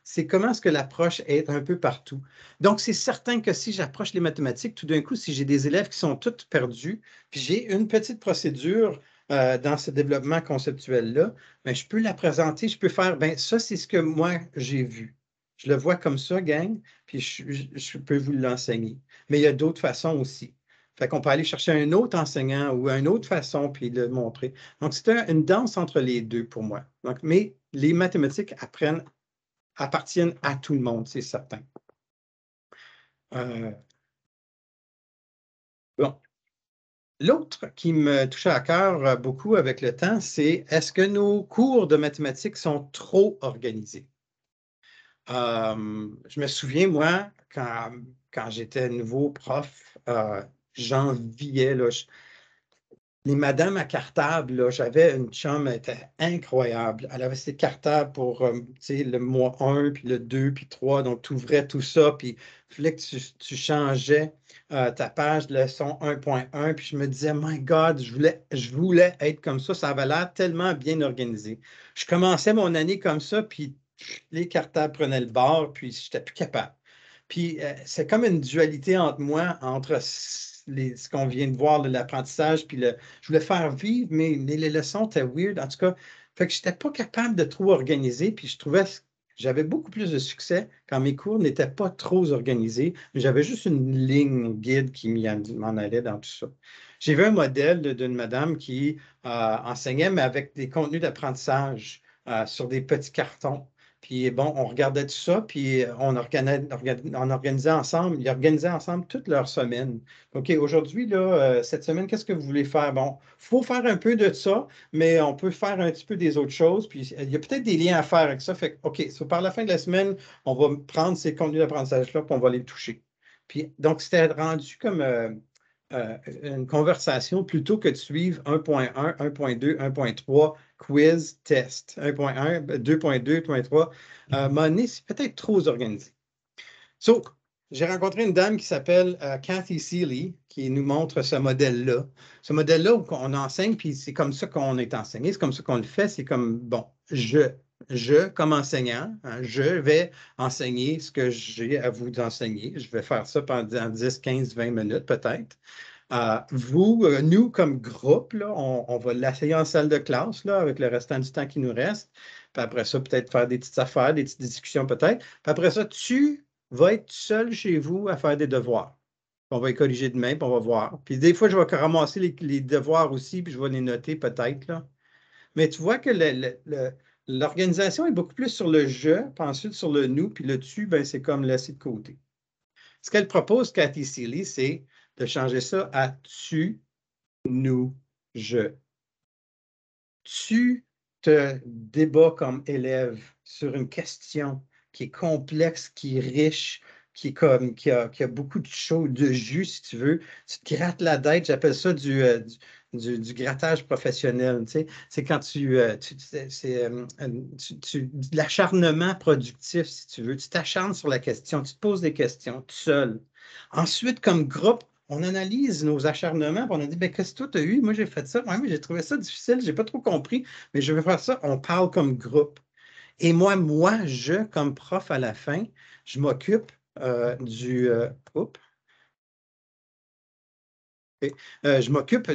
C'est comment est-ce que l'approche est un peu partout. Donc, c'est certain que si j'approche les mathématiques, tout d'un coup, si j'ai des élèves qui sont tous perdus, puis j'ai une petite procédure dans ce développement conceptuel-là, ben, je peux la présenter, je peux faire, ben, ça, c'est ce que moi, j'ai vu. Je le vois comme ça, gang, puis je peux vous l'enseigner. Mais il y a d'autres façons aussi. Fait qu'on peut aller chercher un autre enseignant ou une autre façon, puis le montrer. Donc, c'est une danse entre les deux pour moi. Donc, mais les mathématiques appartiennent à tout le monde, c'est certain. Bon. L'autre qui me touchait à cœur beaucoup avec le temps, c'est est-ce que nos cours de mathématiques sont trop organisés? Je me souviens, moi, quand j'étais nouveau prof, j'enviais, les madames à cartable, j'avais une chum, elle était incroyable. Elle avait ses cartables pour le mois 1, puis le 2, puis 3. Donc, tu ouvrais tout ça, puis il fallait que tu changeais ta page de leçon 1.1. Puis je me disais, my God, je voulais être comme ça. Ça avait l'air tellement bien organisé. Je commençais mon année comme ça, puis les cartables prenaient le bord, puis je n'étais plus capable. Puis c'est comme une dualité entre moi, entre ce qu'on vient de voir, l'apprentissage, puis je voulais faire vivre, mais les leçons étaient weird. En tout cas, fait que je n'étais pas capable de trop organiser, puis je trouvais que j'avais beaucoup plus de succès quand mes cours n'étaient pas trop organisés. J'avais juste une ligne guide qui m'en allait dans tout ça. J'ai vu un modèle d'une madame qui enseignait, mais avec des contenus d'apprentissage sur des petits cartons. Puis bon, on regardait tout ça, puis on organisait ensemble, ils organisaient ensemble toute leur semaine. OK, aujourd'hui, là, cette semaine, qu'est-ce que vous voulez faire? Bon, il faut faire un peu de ça, mais on peut faire un petit peu des autres choses. Puis il y a peut-être des liens à faire avec ça. Fait que, OK, par la fin de la semaine, on va prendre ces contenus d'apprentissage-là, puis on va les toucher. Puis donc, c'était rendu comme une conversation plutôt que de suivre 1.1, 1.2, 1.3, quiz, test. 1.1, 2.2, 1.3. À un moment donné, c'est peut-être trop organisé. So, j'ai rencontré une dame qui s'appelle Kathy Seeley, qui nous montre ce modèle-là. Ce modèle-là où on enseigne, puis c'est comme ça qu'on est enseigné, c'est comme ça qu'on le fait, c'est comme, bon, comme enseignant, je vais enseigner ce que j'ai à vous enseigner. Je vais faire ça pendant 10, 15, 20 minutes peut-être. Nous, comme groupe, là, on va l'essayer en salle de classe là, avec le restant du temps qui nous reste. Puis après ça, peut-être faire des petites affaires, des petites discussions peut-être. Puis après ça, tu vas être seul chez vous à faire des devoirs. On va les corriger demain, puis on va voir. Puis des fois, je vais ramasser les devoirs aussi, puis je vais les noter peut-être, là. Mais tu vois que l'organisation est beaucoup plus sur le je, puis ensuite sur le nous, puis le tu, ben, c'est comme laissé de côté. Ce qu'elle propose, Cathy Seeley, c'est de changer ça à tu, nous, je. Tu te débats comme élève sur une question qui est complexe, qui est riche, qui a beaucoup de choses, de jus, si tu veux. Tu te grattes la tête, j'appelle ça du grattage professionnel. Tu sais. C'est quand de l'acharnement productif, si tu veux. Tu t'acharnes sur la question, tu te poses des questions tout seul. Ensuite, comme groupe, on analyse nos acharnements, puis on a dit, ben, qu'est-ce que toi, tu as eu? Moi, j'ai fait ça. Ouais, mais j'ai trouvé ça difficile, j'ai pas trop compris, mais je vais faire ça. On parle comme groupe. Et moi, je, comme prof à la fin, je m'occupe je m'occupe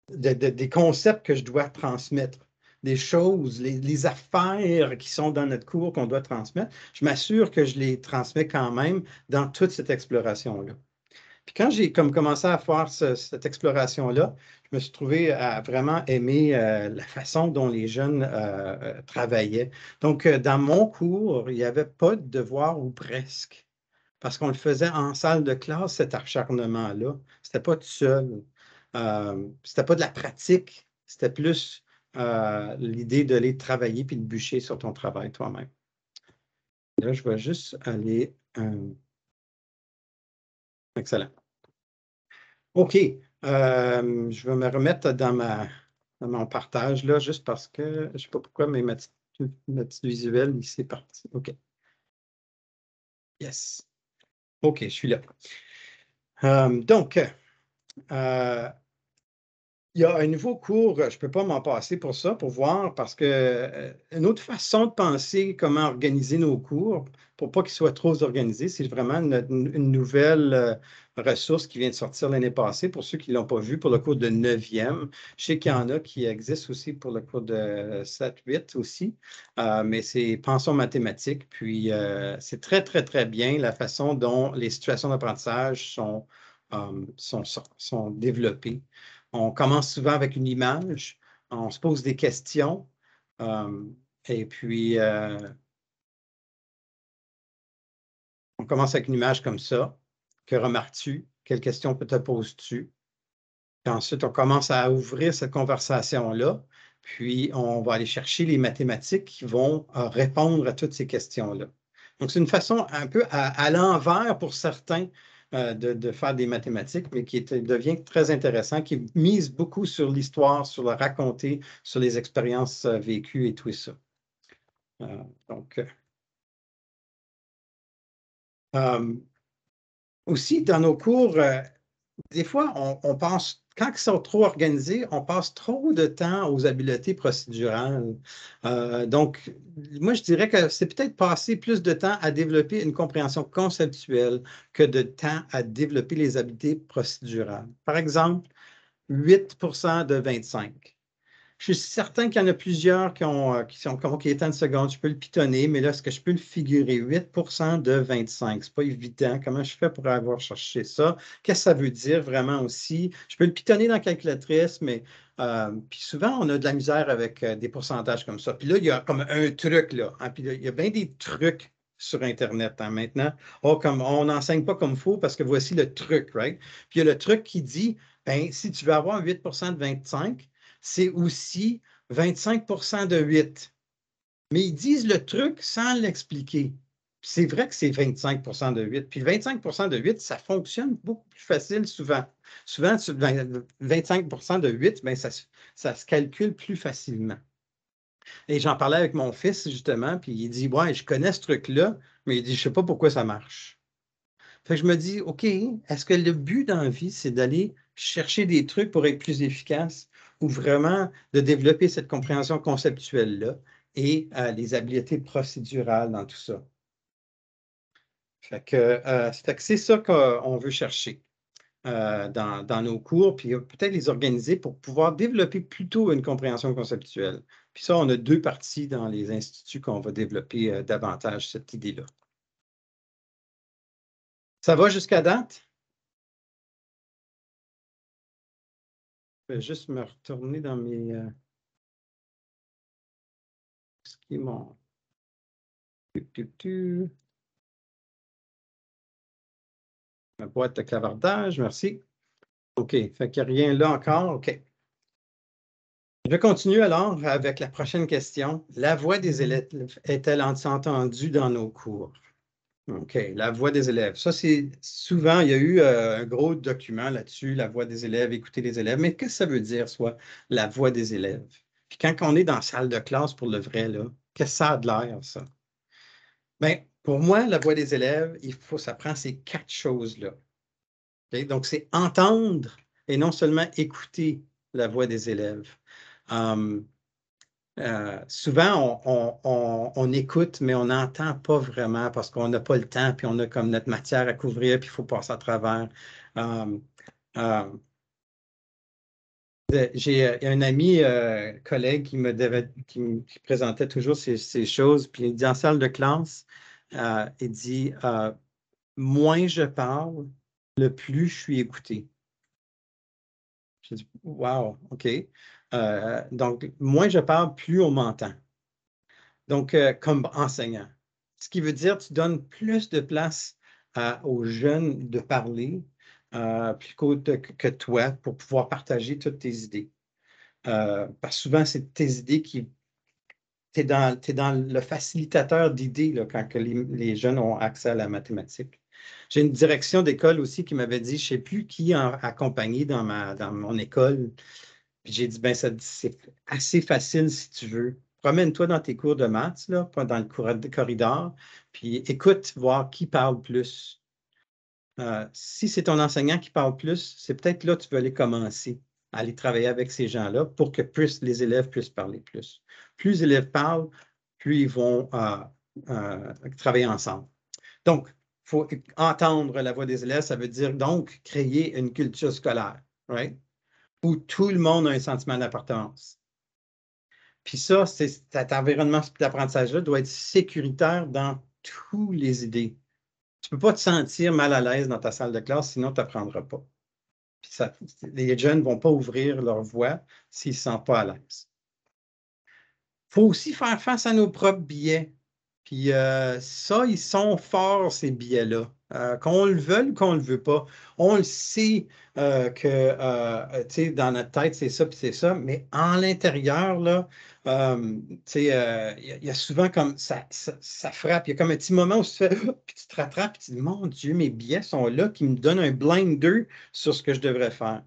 des concepts que je dois transmettre, des choses, les affaires qui sont dans notre cours qu'on doit transmettre. Je m'assure que je les transmets quand même dans toute cette exploration-là. Puis quand j'ai commencé à faire cette exploration-là, je me suis trouvé à vraiment aimer la façon dont les jeunes travaillaient. Donc, dans mon cours, il n'y avait pas de devoir ou presque, parce qu'on le faisait en salle de classe, cet acharnement-là. C'était pas tout seul. C'était pas de la pratique. C'était plus l'idée d'aller travailler puis de bûcher sur ton travail toi-même. Là, je vais juste aller... Excellent. OK. Je vais me remettre dans mon partage, là, juste parce que je ne sais pas pourquoi, mais ma petite visuelle, il s'est parti. OK. Yes. OK, je suis là. Donc, il y a un nouveau cours, je ne peux pas m'en passer pour ça, pour voir, parce que une autre façon de penser comment organiser nos cours, pour pas qu'ils soient trop organisés, c'est vraiment une nouvelle ressource qui vient de sortir l'année passée, pour ceux qui ne l'ont pas vu, pour le cours de 9e. Je sais qu'il y en a qui existent aussi pour le cours de 7-8 aussi, mais c'est Pensons mathématiques, puis c'est très, très, très bien la façon dont les situations d'apprentissage sont développées. On commence souvent avec une image, on se pose des questions, et puis on commence avec une image comme ça. Que remarques-tu? Quelles questions te poses-tu? Puis ensuite, on commence à ouvrir cette conversation-là, puis on va aller chercher les mathématiques qui vont répondre à toutes ces questions-là. Donc, c'est une façon un peu à l'envers pour certains de faire des mathématiques, mais qui devient très intéressant, qui mise beaucoup sur l'histoire, sur le raconter, sur les expériences vécues et tout ça. Aussi, dans nos cours, des fois, on pense, quand ils sont trop organisés, on passe trop de temps aux habiletés procédurales. Donc, moi, je dirais que c'est peut-être passer plus de temps à développer une compréhension conceptuelle que de temps à développer les habiletés procédurales. Par exemple, 8% de 25. Je suis certain qu'il y en a plusieurs qui sont comme, OK, tant de secondes, je peux le pitonner, mais là, est-ce que je peux le figurer? 8% de 25, c'est pas évident. Comment je fais pour avoir cherché ça? Qu'est-ce que ça veut dire vraiment aussi? Je peux le pitonner dans la calculatrice, mais puis souvent, on a de la misère avec des pourcentages comme ça. Puis là, il y a comme un truc, là. Hein, puis là, il y a bien des trucs sur Internet maintenant. Oh, comme on n'enseigne pas comme il faut parce que voici le truc, right? Puis il y a le truc qui dit, ben, si tu veux avoir 8% de 25, c'est aussi 25% de 8. Mais ils disent le truc sans l'expliquer. C'est vrai que c'est 25% de 8. Puis 25% de 8, ça fonctionne beaucoup plus facile souvent. Souvent, 25% de 8, bien, ça se calcule plus facilement. Et j'en parlais avec mon fils, justement, puis il dit, ouais, je connais ce truc-là, mais il dit, je ne sais pas pourquoi ça marche. Fait que je me dis, OK, est-ce que le but dans la vie, c'est d'aller chercher des trucs pour être plus efficace ou vraiment de développer cette compréhension conceptuelle-là et les habiletés procédurales dans tout ça? Fait que c'est ça qu'on veut chercher dans nos cours, puis peut-être les organiser pour pouvoir développer plutôt une compréhension conceptuelle. Puis ça, on a 2 parties dans les instituts qu'on va développer davantage cette idée-là. Ça va jusqu'à date? vais juste me retourner dans mes... ce qui est mon... Ma boîte de clavardage, merci. OK, fait qu'il n'y a rien là encore. OK. Je vais continuer alors avec la prochaine question. La voix des élèves est-elle entendue dans nos cours? OK, la voix des élèves. Ça, c'est souvent, il y a eu un gros document là-dessus, la voix des élèves, écouter les élèves. Mais qu'est-ce que ça veut dire, soit la voix des élèves? Puis quand on est dans la salle de classe pour le vrai, là, qu'est-ce que ça a de l'air, ça? Bien, pour moi, la voix des élèves, ça prend ces 4 choses-là. Okay? Donc, c'est entendre et non seulement écouter la voix des élèves. Souvent, on écoute, mais on n'entend pas vraiment parce qu'on n'a pas le temps, puis on a comme notre matière à couvrir, puis il faut passer à travers. J'ai un ami, collègue qui me présentait toujours ces choses, puis il dit en salle de classe, il dit moins je parle, le plus je suis écouté. J'ai dit wow, OK. Donc, moins je parle, plus on m'entend. Donc, comme enseignant. Ce qui veut dire que tu donnes plus de place aux jeunes de parler plutôt que toi pour pouvoir partager toutes tes idées. Parce que souvent, c'est tes idées qui... Tu es dans le facilitateur d'idées là, quand que les jeunes ont accès à la mathématique. J'ai une direction d'école aussi qui m'avait dit, je ne sais plus qui a accompagné dans mon école. Puis j'ai dit, ben c'est assez facile si tu veux. Promène-toi dans tes cours de maths, là, pas dans le corridor, puis écoute, voir qui parle plus. Si c'est ton enseignant qui parle plus, c'est peut-être là que tu veux aller commencer à aller travailler avec ces gens-là pour que les élèves puissent parler plus. Plus les élèves parlent, plus ils vont travailler ensemble. Donc, il faut entendre la voix des élèves, ça veut dire donc créer une culture scolaire, right? Où tout le monde a un sentiment d'appartenance. Puis ça, cet environnement d'apprentissage-là doit être sécuritaire dans toutes les idées. Tu ne peux pas te sentir mal à l'aise dans ta salle de classe, sinon tu n'apprendras pas. Puis les jeunes ne vont pas ouvrir leur voix s'ils ne se sentent pas à l'aise. Il faut aussi faire face à nos propres biais. Puis ça, ils sont forts, ces biais-là. Qu'on le veuille ou qu'on ne le veut pas. On le sait que, tu sais, dans notre tête, c'est ça, puis c'est ça, mais en l'intérieur, là, tu sais, il y a souvent comme ça frappe. Il y a comme un petit moment où tu fais, puis tu te rattrapes, puis tu dis, mon Dieu, mes biais sont là, qui me donnent un blinder sur ce que je devrais faire.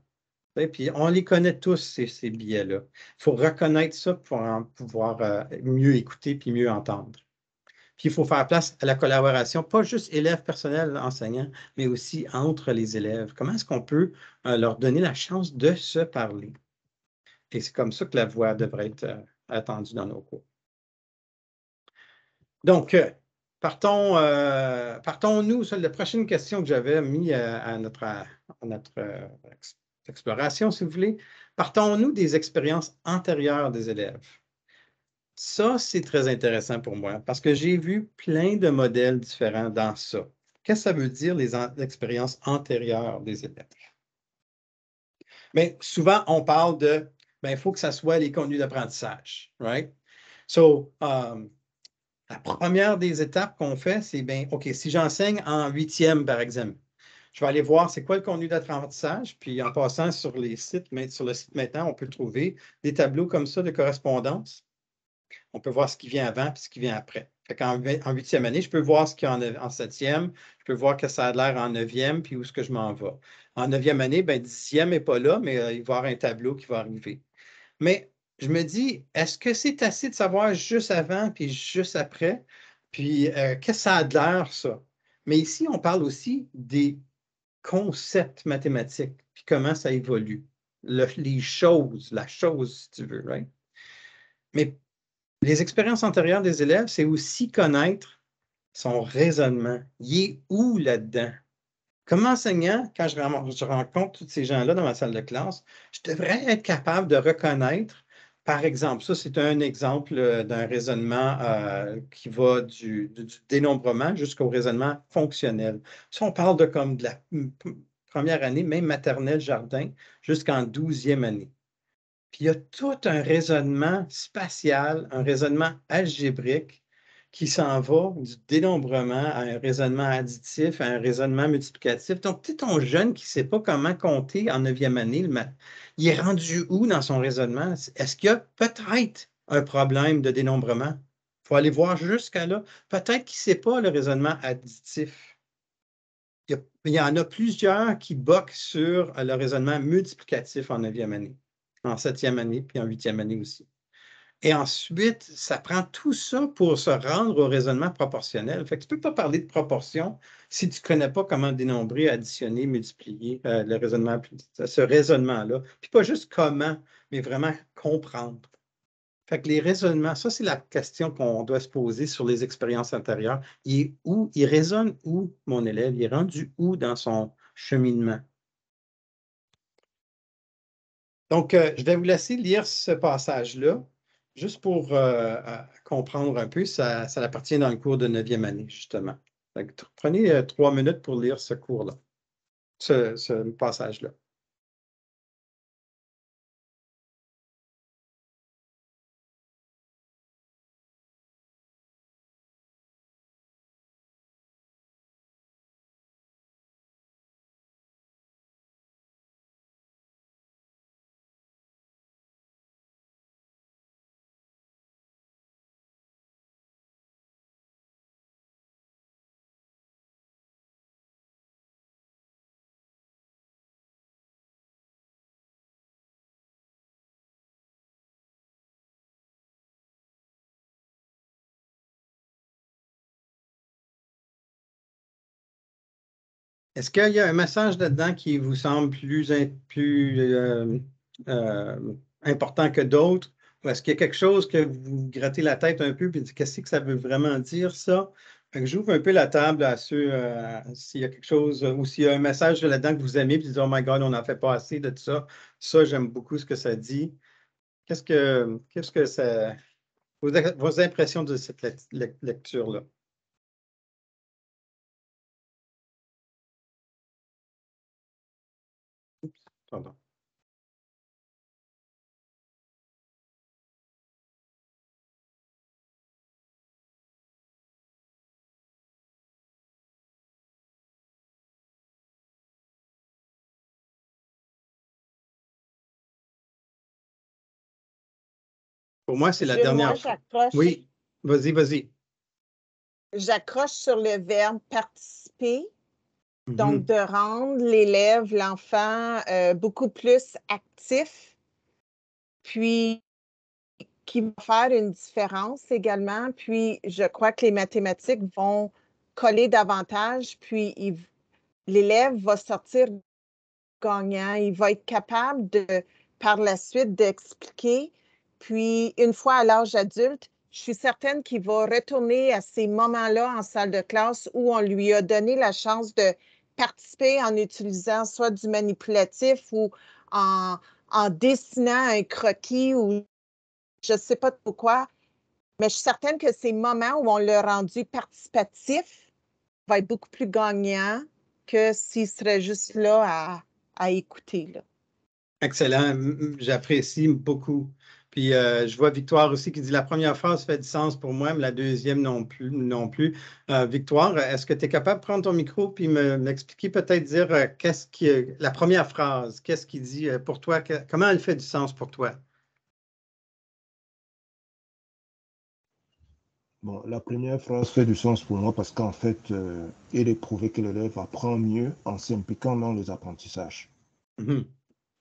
Puis on les connaît tous, ces biais-là. Il faut reconnaître ça pour pouvoir mieux écouter puis mieux entendre. Puis il faut faire place à la collaboration, pas juste élèves, personnel, enseignants, mais aussi entre les élèves. Comment est-ce qu'on peut leur donner la chance de se parler? Et c'est comme ça que la voix devrait être attendue dans nos cours. Donc, partons-nous, la prochaine question que j'avais mis à notre exploration, si vous voulez. Partons-nous des expériences antérieures des élèves. Ça, c'est très intéressant pour moi parce que j'ai vu plein de modèles différents dans ça. Qu'est-ce que ça veut dire, les expériences antérieures des élèves? Bien, souvent, on parle de, bien, il faut que ça soit les contenus d'apprentissage, right? So, la première des étapes qu'on fait, c'est, bien, OK, si j'enseigne en 8e, par exemple, je vais aller voir c'est quoi le contenu d'apprentissage, puis en passant sur les sites, sur le site maintenant, on peut trouver des tableaux comme ça de correspondance. On peut voir ce qui vient avant et ce qui vient après. En 8e année, je peux voir ce qu'il y a en 7e, je peux voir que ça a l'air en 9e, puis où est-ce que je m'en vais. En 9e année, bien, 10e n'est pas là, mais il va y avoir un tableau qui va arriver. Mais je me dis, est-ce que c'est assez de savoir juste avant puis juste après? Puis, qu'est-ce que ça a de l'air, ça? Mais ici, on parle aussi des concepts mathématiques, puis comment ça évolue. Les choses, la chose, si tu veux, right? Mais les expériences antérieures des élèves, c'est aussi connaître son raisonnement. Il est où là-dedans? Comme enseignant, quand je rencontre tous ces gens-là dans ma salle de classe, je devrais être capable de reconnaître, par exemple, ça c'est un exemple d'un raisonnement qui va du dénombrement jusqu'au raisonnement fonctionnel. Ça, on parle de comme de la première année, même maternelle, jardin, jusqu'en 12e année. Puis il y a tout un raisonnement spatial, un raisonnement algébrique qui s'en va du dénombrement à un raisonnement additif, à un raisonnement multiplicatif. Donc, tu sais, ton jeune qui ne sait pas comment compter en 9e année, il est rendu où dans son raisonnement? Est-ce qu'il y a peut-être un problème de dénombrement? Il faut aller voir jusqu'à là. Peut-être qu'il ne sait pas le raisonnement additif. Il y en a plusieurs qui boquent sur le raisonnement multiplicatif en 9e année, en 7e année, puis en 8e année aussi. Et ensuite, ça prend tout ça pour se rendre au raisonnement proportionnel. Fait que tu ne peux pas parler de proportion si tu ne connais pas comment dénombrer, additionner, multiplier le raisonnement, ce raisonnement-là. Puis pas juste comment, mais vraiment comprendre. Fait que les raisonnements, ça, c'est la question qu'on doit se poser sur les expériences antérieures. Il raisonne où, mon élève? Il est rendu où dans son cheminement? Donc, je vais vous laisser lire ce passage-là, juste pour comprendre un peu. Ça appartient dans le cours de 9e année, justement. Donc, prenez 3 minutes pour lire ce cours-là, ce passage-là. Est-ce qu'il y a un message là-dedans qui vous semble plus important que d'autres? Ou est-ce qu'il y a quelque chose que vous grattez la tête un peu et dites qu'est-ce que ça veut vraiment dire, ça? J'ouvre un peu la table à ceux, s'il y a quelque chose, ou s'il y a un message là-dedans que vous aimez, puis vous dites, oh my God, on n'en fait pas assez de ça. Ça, j'aime beaucoup ce que ça dit. Qu'est-ce que ça. Vos impressions de cette lecture-là? Pardon. Pour moi, c'est la dernière fois. Oui, vas-y. J'accroche sur le verbe participer. Donc, de rendre l'élève, l'enfant, beaucoup plus actif, puis qui va faire une différence également. Puis, je crois que les mathématiques vont coller davantage, puis l'élève va sortir gagnant. Il va être capable par la suite, d'expliquer. Puis, une fois à l'âge adulte, je suis certaine qu'il va retourner à ces moments-là en salle de classe où on lui a donné la chance de participer en utilisant soit du manipulatif ou en dessinant un croquis ou je ne sais pas pourquoi, mais je suis certaine que ces moments où on l'a rendu participatif va être beaucoup plus gagnant que s'il serait juste là à écouter. Là. Excellent, j'apprécie beaucoup. Puis je vois Victoire aussi qui dit la première phrase fait du sens pour moi, mais la deuxième non plus. Victoire, est-ce que tu es capable de prendre ton micro puis m'expliquer, peut-être dire la première phrase, qu'est-ce qu'il dit pour toi, comment elle fait du sens pour toi? Bon, la première phrase fait du sens pour moi parce qu'en fait, il est prouvé que l'élève apprend mieux en s'impliquant dans les apprentissages.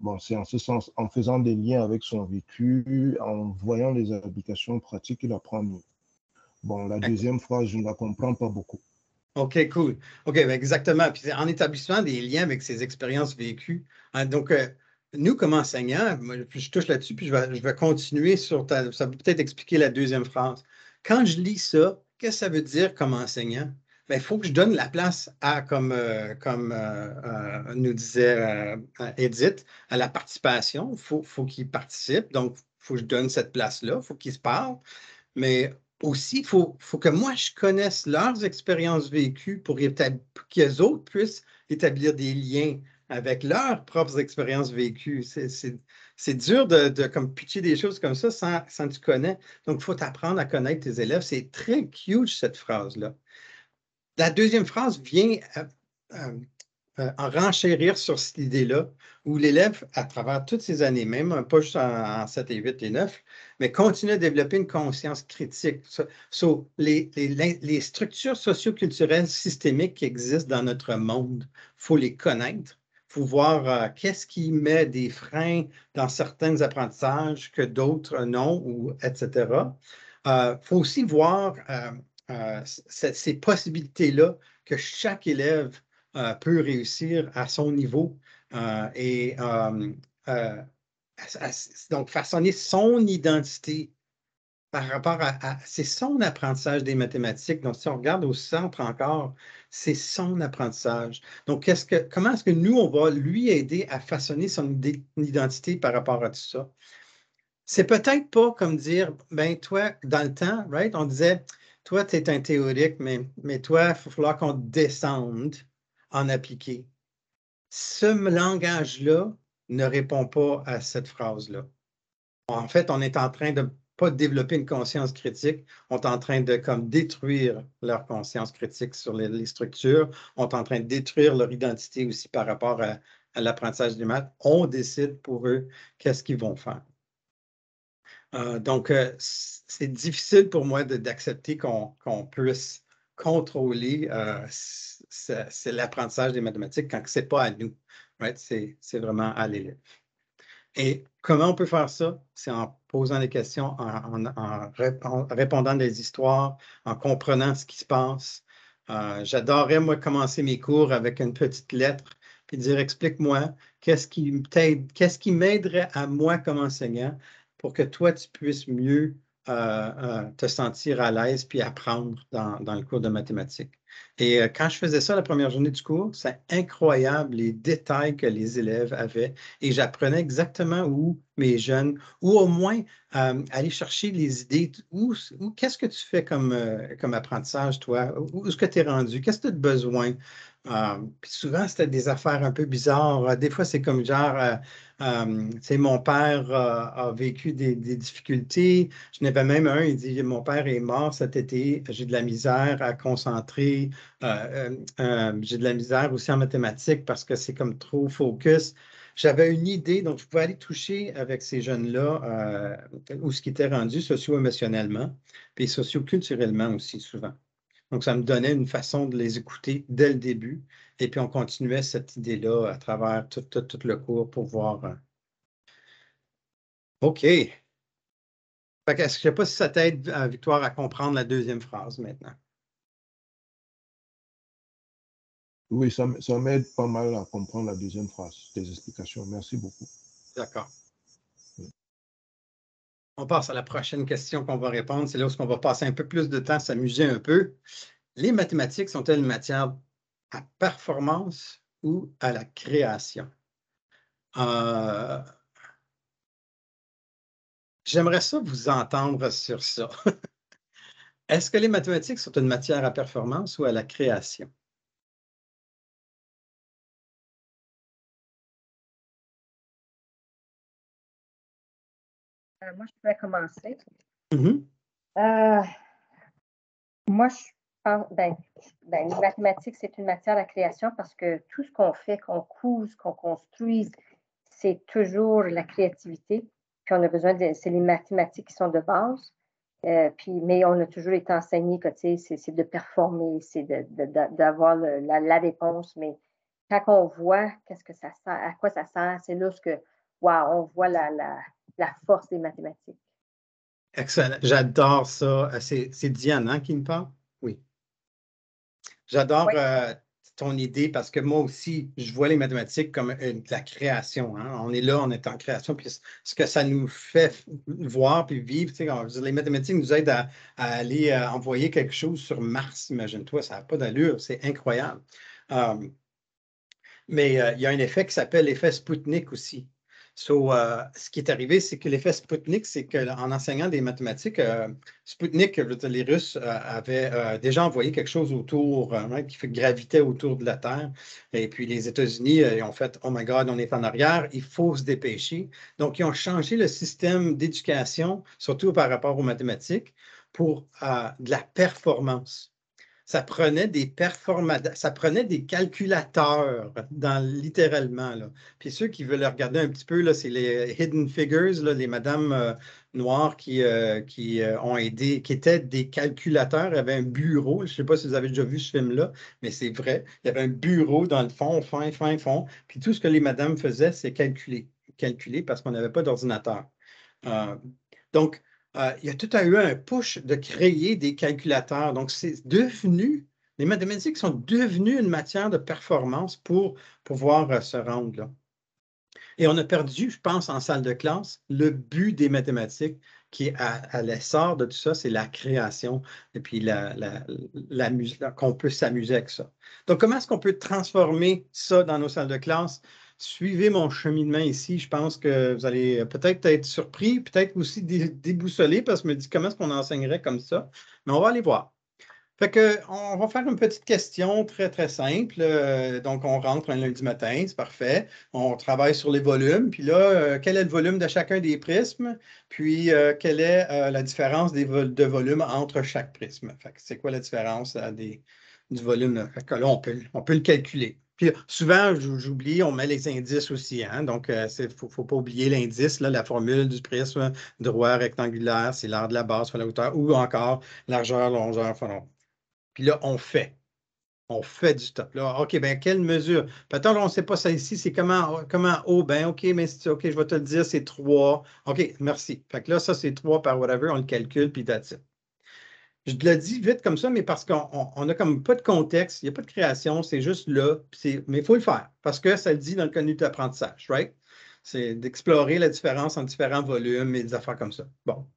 Bon, c'est en ce sens, en faisant des liens avec son vécu, en voyant les applications pratiques, il apprend mieux. Bon, la deuxième phrase, je ne la comprends pas beaucoup. OK, cool. OK, ben exactement. Puis en établissant des liens avec ses expériences vécues. Hein, donc, nous, comme enseignants, je touche là-dessus, puis je vais continuer sur ça peut peut-être expliquer la deuxième phrase. Quand je lis ça, qu'est-ce que ça veut dire comme enseignant? Il faut que je donne la place à, comme nous disait Edith, à la participation. Il faut qu'ils participent. Donc, il faut que je donne cette place-là. Il faut qu'ils se parlent. Mais aussi, il faut que moi, je connaisse leurs expériences vécues pour qu'eux autres puissent établir des liens avec leurs propres expériences vécues. C'est dur de comme pitcher des choses comme ça sans que tu connais. Donc, il faut apprendre à connaître tes élèves. C'est très cute, cette phrase-là. La deuxième phrase vient en renchérir sur cette idée-là, où l'élève, à travers toutes ces années, même pas juste en 7 et 8 et 9, mais continue à développer une conscience critique. Les structures socioculturelles systémiques qui existent dans notre monde, il faut les connaître. Il faut voir qu'est-ce qui met des freins dans certains apprentissages que d'autres non, ou etc. Il faut aussi voir ces possibilités-là que chaque élève peut réussir à son niveau donc façonner son identité par rapport c'est son apprentissage des mathématiques. Donc, si on regarde au centre encore, c'est son apprentissage. Donc, comment est-ce que nous, on va lui aider à façonner son identité par rapport à tout ça? C'est peut-être pas comme dire, ben toi, dans le temps, right, on disait, toi, tu es un théorique, mais toi, il va falloir qu'on descende en appliqué. Ce langage-là ne répond pas à cette phrase-là. En fait, on est en train de pas développer une conscience critique, on est en train de comme détruire leur conscience critique sur les structures, on est en train de détruire leur identité aussi par rapport à l'apprentissage des maths. On décide pour eux qu'est-ce qu'ils vont faire. Donc, c'est difficile pour moi d'accepter qu'on puisse contrôler c'est l'apprentissage des mathématiques quand ce n'est pas à nous. Right? C'est vraiment à l'élève. Et comment on peut faire ça? C'est en posant des questions, en répondant des histoires, en comprenant ce qui se passe. J'adorerais, moi, commencer mes cours avec une petite lettre puis dire, explique-moi, qu'est-ce qui m'aiderait à moi comme enseignant pour que toi, tu puisses mieux te sentir à l'aise puis apprendre dans le cours de mathématiques. Et quand je faisais ça la première journée du cours, c'est incroyable les détails que les élèves avaient et j'apprenais exactement où mes jeunes, ou au moins aller chercher les idées, qu'est-ce que tu fais comme apprentissage, toi? Où est-ce que tu es rendu? Qu'est-ce que tu as besoin? Puis souvent, c'était des affaires un peu bizarres. Des fois, c'est comme genre, mon père a vécu des difficultés. Je n'avais même un, il dit, mon père est mort cet été, j'ai de la misère à concentrer, j'ai de la misère aussi en mathématiques parce que c'est comme trop focus. J'avais une idée, donc je pouvais aller toucher avec ces jeunes-là où ce qui était rendu socio-émotionnellement, puis socio-culturellement aussi souvent. Donc, ça me donnait une façon de les écouter dès le début. Et puis, on continuait cette idée-là à travers tout le cours pour voir. OK. Fait que, je ne sais pas si ça t'aide, Victoire, à comprendre la deuxième phrase maintenant. Oui, ça m'aide pas mal à comprendre la deuxième phrase, tes explications. Merci beaucoup. D'accord. On passe à la prochaine question qu'on va répondre. C'est là où on va passer un peu plus de temps à s'amuser un peu. Les mathématiques sont-elles une matière à performance ou à la création? J'aimerais ça vous entendre sur ça. Est-ce que les mathématiques sont une matière à performance ou à la création? Moi, je pourrais commencer. Mm-hmm. Moi, je pense, les mathématiques, c'est une matière à création parce que tout ce qu'on fait, qu'on couse, qu'on construise, c'est toujours la créativité. Puis on a besoin c'est les mathématiques qui sont de base. Mais on a toujours été enseigné que c'est de performer, c'est d'avoir la réponse. Mais quand on voit qu'est-ce que ça sert, à quoi ça sert, c'est là que, wow, on voit la force des mathématiques. Excellent. J'adore ça. C'est Diane qui me parle? Oui. J'adore ton idée parce que moi aussi, je vois les mathématiques comme la création. Hein? On est là, on est en création. Puis ce que ça nous fait voir puis vivre, les mathématiques nous aident à aller envoyer quelque chose sur Mars, imagine-toi, ça n'a pas d'allure, c'est incroyable. Mais il y a un effet qui s'appelle l'effet Spoutnik aussi. Ce qui est arrivé, c'est que l'effet Spoutnik, c'est qu'en enseignant des mathématiques, Spoutnik, les Russes avaient déjà envoyé quelque chose autour, qui gravitait autour de la Terre. Et puis les États-Unis ont fait « Oh my God, on est en arrière, il faut se dépêcher ». Donc, ils ont changé le système d'éducation, surtout par rapport aux mathématiques, pour de la performance. Ça prenait des calculateurs, littéralement. Là. Puis ceux qui veulent regarder un petit peu, là, c'est les Hidden Figures, là, les madames noires qui ont aidé, qui étaient des calculateurs. Il y avait un bureau. Je ne sais pas si vous avez déjà vu ce film-là, mais c'est vrai. Il y avait un bureau dans le fond, fond. Puis tout ce que les madames faisaient, c'est calculer parce qu'on n'avait pas d'ordinateur. Donc, il y a tout eu un push de créer des calculateurs. Donc, les mathématiques sont devenues une matière de performance pour pouvoir se rendre là. Et on a perdu, je pense, en salle de classe, le but des mathématiques qui est à l'essor de tout ça, c'est la création et puis qu'on peut s'amuser avec ça. Donc, comment est-ce qu'on peut transformer ça dans nos salles de classe? Suivez mon cheminement ici. Je pense que vous allez peut-être être surpris, peut-être aussi déboussolé parce que je me dis comment est-ce qu'on enseignerait comme ça. Mais on va aller voir. Fait que, on va faire une petite question très, très simple. Donc, on rentre un lundi matin, c'est parfait. On travaille sur les volumes. Puis là, quel est le volume de chacun des prismes? Puis, quelle est la différence de volume entre chaque prisme? Fait que c'est quoi la différence du volume? Fait que là, on peut le calculer. Puis souvent, j'oublie, on met les indices aussi. Hein? Donc, il ne faut pas oublier l'indice, la formule du prisme droit rectangulaire, c'est l'art de la base fois la hauteur, ou encore largeur, longueur fois longueur. Puis là, on fait du stop. Là, OK, bien, quelle mesure? Peut-être on ne sait pas ça ici, c'est comment haut? Ben, OK, mais OK, je vais te le dire, c'est 3. OK, merci. Fait que là, ça, c'est 3 par whatever, on le calcule, puis that's it. Je te le dis vite comme ça, mais parce qu'on n'a comme pas de contexte, il n'y a pas de création, c'est juste là, mais il faut le faire, parce que ça le dit dans le contenu d'apprentissage, right? C'est d'explorer la différence entre différents volumes et des affaires comme ça. Bon.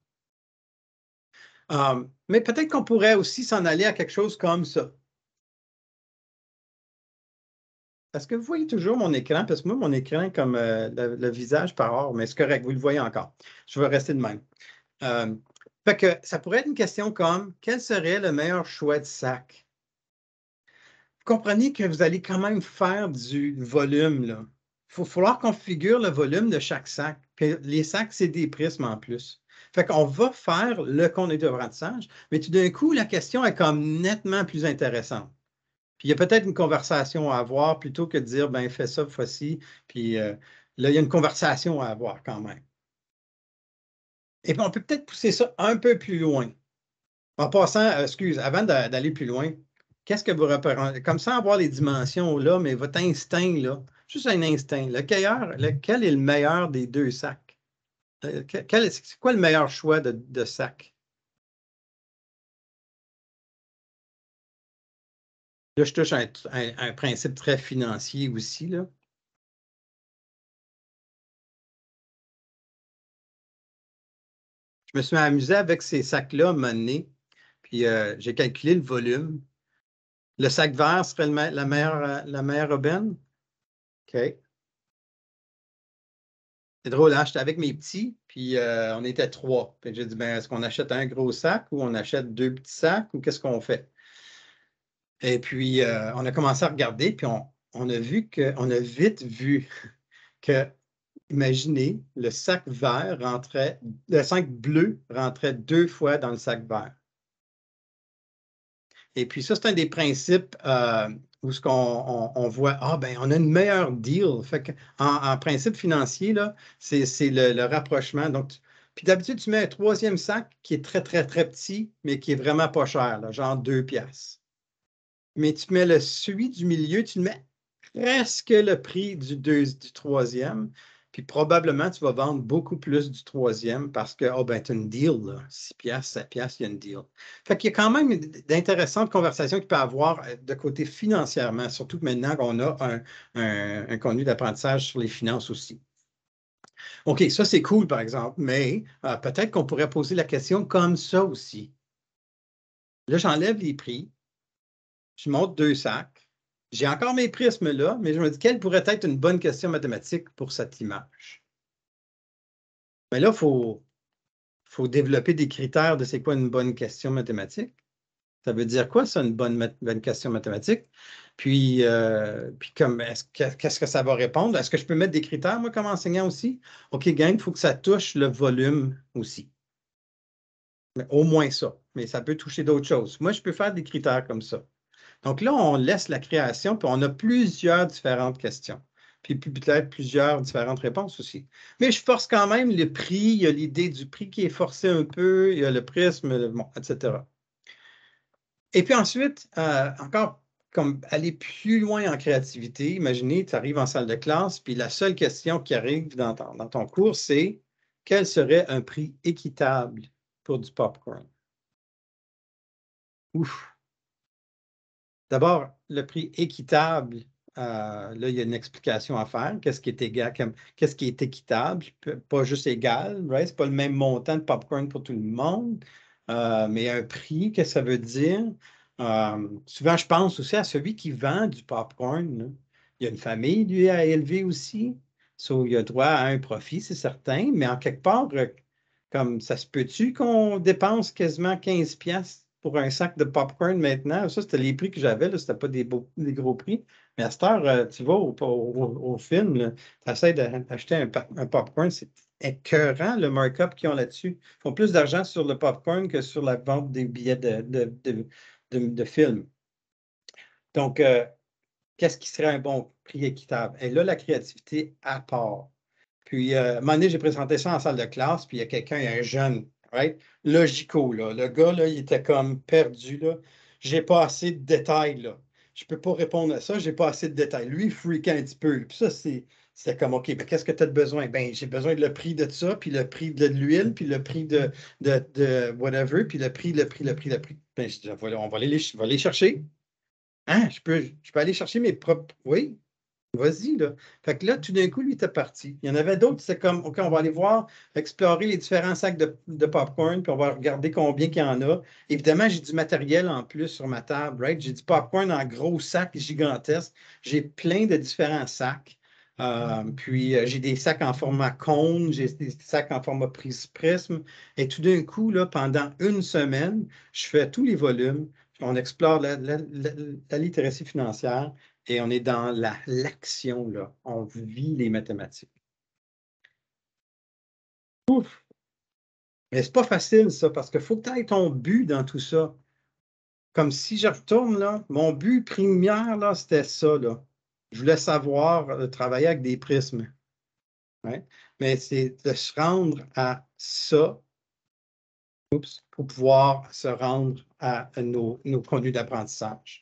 Mais peut-être qu'on pourrait aussi s'en aller à quelque chose comme ça. Est-ce que vous voyez toujours mon écran? Parce que moi, mon écran est comme le visage par or, mais c'est correct, vous le voyez encore. Je vais rester de même. Fait que ça pourrait être une question comme quel serait le meilleur choix de sac? Vous comprenez que vous allez quand même faire du volume, là. Il va falloir qu'on figure le volume de chaque sac. Puis les sacs, c'est des prismes en plus. Fait qu'on va faire le contenu d'apprentissage, mais tout d'un coup, la question est comme nettement plus intéressante. Puis il y a peut-être une conversation à avoir plutôt que de dire, ben fais ça fois-ci. Puis là, il y a une conversation à avoir quand même. Et puis on peut peut-être pousser ça un peu plus loin. En passant, avant d'aller plus loin, qu'est-ce que vous représentez? Comme ça, avoir les dimensions là, mais votre instinct, là, juste un instinct. Lequel est le meilleur des deux sacs? C'est quoi le meilleur choix de sac? Là, je touche un principe très financier aussi, là. Je me suis amusé avec ces sacs-là à un moment donné, puis j'ai calculé le volume. Le sac vert serait la meilleure aubaine? OK. C'est drôle, hein? J'étais avec mes petits, puis on était 3. Puis j'ai dit, ben, est-ce qu'on achète un gros sac ou on achète 2 petits sacs ou qu'est-ce qu'on fait? Et puis, on a commencé à regarder, puis on a vite vu que, imaginez, le sac bleu rentrait 2 fois dans le sac vert. Et puis ça, c'est un des principes où on voit, on a une meilleure deal. Fait que, en principe financier, là, c'est le rapprochement. Donc, puis d'habitude, tu mets un troisième sac qui est très, très, très petit, mais qui est vraiment pas cher, là, genre 2 piastres. Mais tu mets celui du milieu, tu mets presque le prix du troisième. Puis probablement, tu vas vendre beaucoup plus du troisième parce que, tu as une deal, là. 6 piastres, 7 piastres, il y a une deal. Fait qu'il y a quand même d'intéressantes conversations qu'il peut y avoir de côté financièrement, surtout que maintenant qu'on a un contenu d'apprentissage sur les finances aussi. OK, ça c'est cool par exemple, mais peut-être qu'on pourrait poser la question comme ça aussi. Là, j'enlève les prix, je monte 2 sacs. J'ai encore mes prismes là, mais je me dis quelle pourrait être une bonne question mathématique pour cette image. Mais là, il faut développer des critères de c'est quoi une bonne question mathématique. Ça veut dire quoi, ça, une bonne question mathématique? Puis comme, qu'est-ce que ça va répondre? Est-ce que je peux mettre des critères, moi, comme enseignant aussi? OK, gang, il faut que ça touche le volume aussi. Mais au moins ça. Mais ça peut toucher d'autres choses. Moi, je peux faire des critères comme ça. Donc là, on laisse la création, puis on a plusieurs différentes questions. Puis peut-être plusieurs différentes réponses aussi. Mais je force quand même le prix, il y a l'idée du prix qui est forcé un peu, il y a le prisme, bon, etc. Et puis ensuite, encore comme aller plus loin en créativité, imaginez, tu arrives en salle de classe, puis la seule question qui arrive dans ton cours, c'est quel serait un prix équitable pour du popcorn? Ouf! D'abord, le prix équitable, là, il y a une explication à faire. Qu'est-ce qui est égal, qu'est-ce qui est équitable? Pas juste égal, right? Ce n'est pas le même montant de popcorn pour tout le monde, mais un prix, qu'est-ce que ça veut dire? Souvent, je pense aussi à celui qui vend du popcorn, là. Il y a une famille, lui, à élever aussi. So, il a droit à un profit, c'est certain, mais en quelque part, comme ça se peut-tu qu'on dépense quasiment 15$ pour un sac de popcorn maintenant? Ça, c'était les prix que j'avais, ce n'était pas des gros prix. Mais à cette heure, tu vas au film, tu essaies d'acheter un popcorn, c'est écœurant le markup qu'ils ont là-dessus. Ils font plus d'argent sur le popcorn que sur la vente des billets de film. Donc, qu'est-ce qui serait un bon prix équitable? Et là, la créativité à part. Puis, à un moment donné, j'ai présenté ça en salle de classe, puis il y a quelqu'un, il y a un jeune, right? Logico, là. Le gars, là, il était comme perdu, là. J'ai pas assez de détails, là. Je peux pas répondre à ça, j'ai pas assez de détails. Lui, il freakait un petit peu. Puis ça, c'était comme, OK, ben, qu'est-ce que tu as besoin? Ben, j'ai besoin de le prix de ça, puis le prix de l'huile, puis le prix de whatever, puis le prix. Ben, je dis, on va aller chercher. Hein, je peux aller chercher mes propres. Oui, vas-y, là. Fait que là, tout d'un coup, lui était parti. Il y en avait d'autres, c'est comme, OK, on va aller voir, explorer les différents sacs de popcorn, puis on va regarder combien il y en a. Évidemment, j'ai du matériel en plus sur ma table, right? J'ai du popcorn en gros sacs gigantesques. J'ai plein de différents sacs. Puis, j'ai des sacs en format cône, j'ai des sacs en format prisme. Et tout d'un coup, là, pendant une semaine, je fais tous les volumes. On explore la littératie financière. Et on est dans l'action, là. On vit les mathématiques. Ouf! Mais c'est pas facile, ça, parce qu'il faut que tu aies ton but dans tout ça. Comme si je retourne, là, mon but primaire, là, c'était ça, là. Je voulais savoir travailler avec des prismes. Ouais. Mais c'est de se rendre à ça, pour pouvoir se rendre à nos conduits d'apprentissage.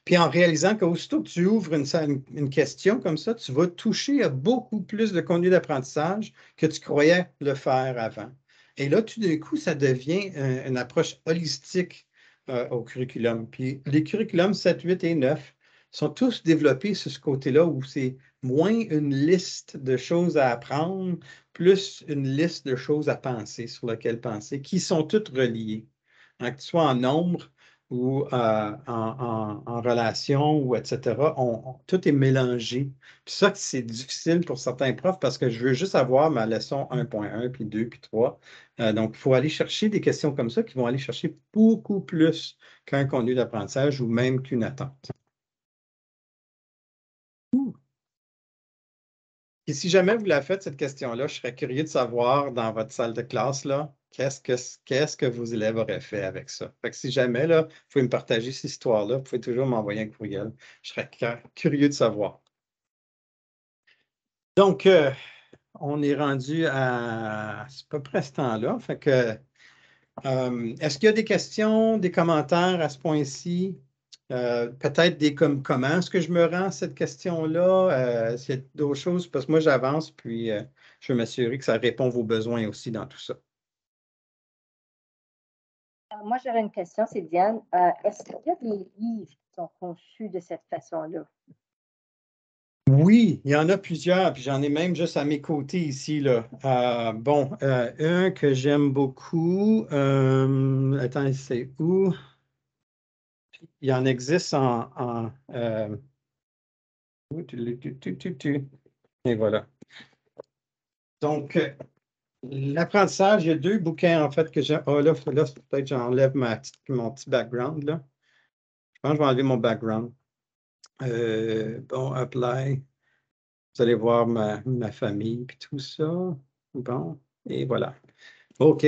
Puis en réalisant qu'aussitôt que tu ouvres une question comme ça, tu vas toucher à beaucoup plus de contenu d'apprentissage que tu croyais le faire avant. Et là, tout d'un coup, ça devient une approche holistique au curriculum. Puis les curriculums 7, 8 et 9 sont tous développés sur ce côté-là où c'est moins une liste de choses à apprendre, plus une liste de choses à penser, sur lesquelles penser, qui sont toutes reliées. Hein, que tu sois en nombre, ou en relation, ou etc. Tout est mélangé. Puis ça, c'est difficile pour certains profs parce que je veux juste avoir ma leçon 1.1, puis 2, puis 3. Donc, il faut aller chercher des questions comme ça qui vont aller chercher beaucoup plus qu'un contenu d'apprentissage ou même qu'une attente. Et si jamais vous la faites, cette question-là, je serais curieux de savoir dans votre salle de classe, là, qu'est-ce que vos élèves auraient fait avec ça. Fait que si jamais, là, vous pouvez me partager cette histoire-là, vous pouvez toujours m'envoyer un courriel. Je serais curieux de savoir. Donc, on est rendu à peu près ce temps-là. Fait que, est-ce qu'il y a des questions, des commentaires à ce point-ci? Peut-être des comme comment est-ce que je me rends à cette question-là? S'il y a d'autres choses, parce que moi, j'avance, puis je veux m'assurer que ça répond à vos besoins aussi dans tout ça. Moi, j'aurais une question, c'est Diane. Est-ce qu'il y a des livres qui sont conçus de cette façon-là? Oui, il y en a plusieurs, puis j'en ai même juste à mes côtés ici, là. Bon, un que j'aime beaucoup, attends, c'est où? Il en existe et voilà. Donc, L'apprentissage, il y a 2 bouquins, en fait, que j'ai. Oh, là, peut-être j'enlève mon petit background, là. Je pense que je vais enlever mon background. Bon, apply. Vous allez voir ma famille et tout ça. Bon, et voilà. OK.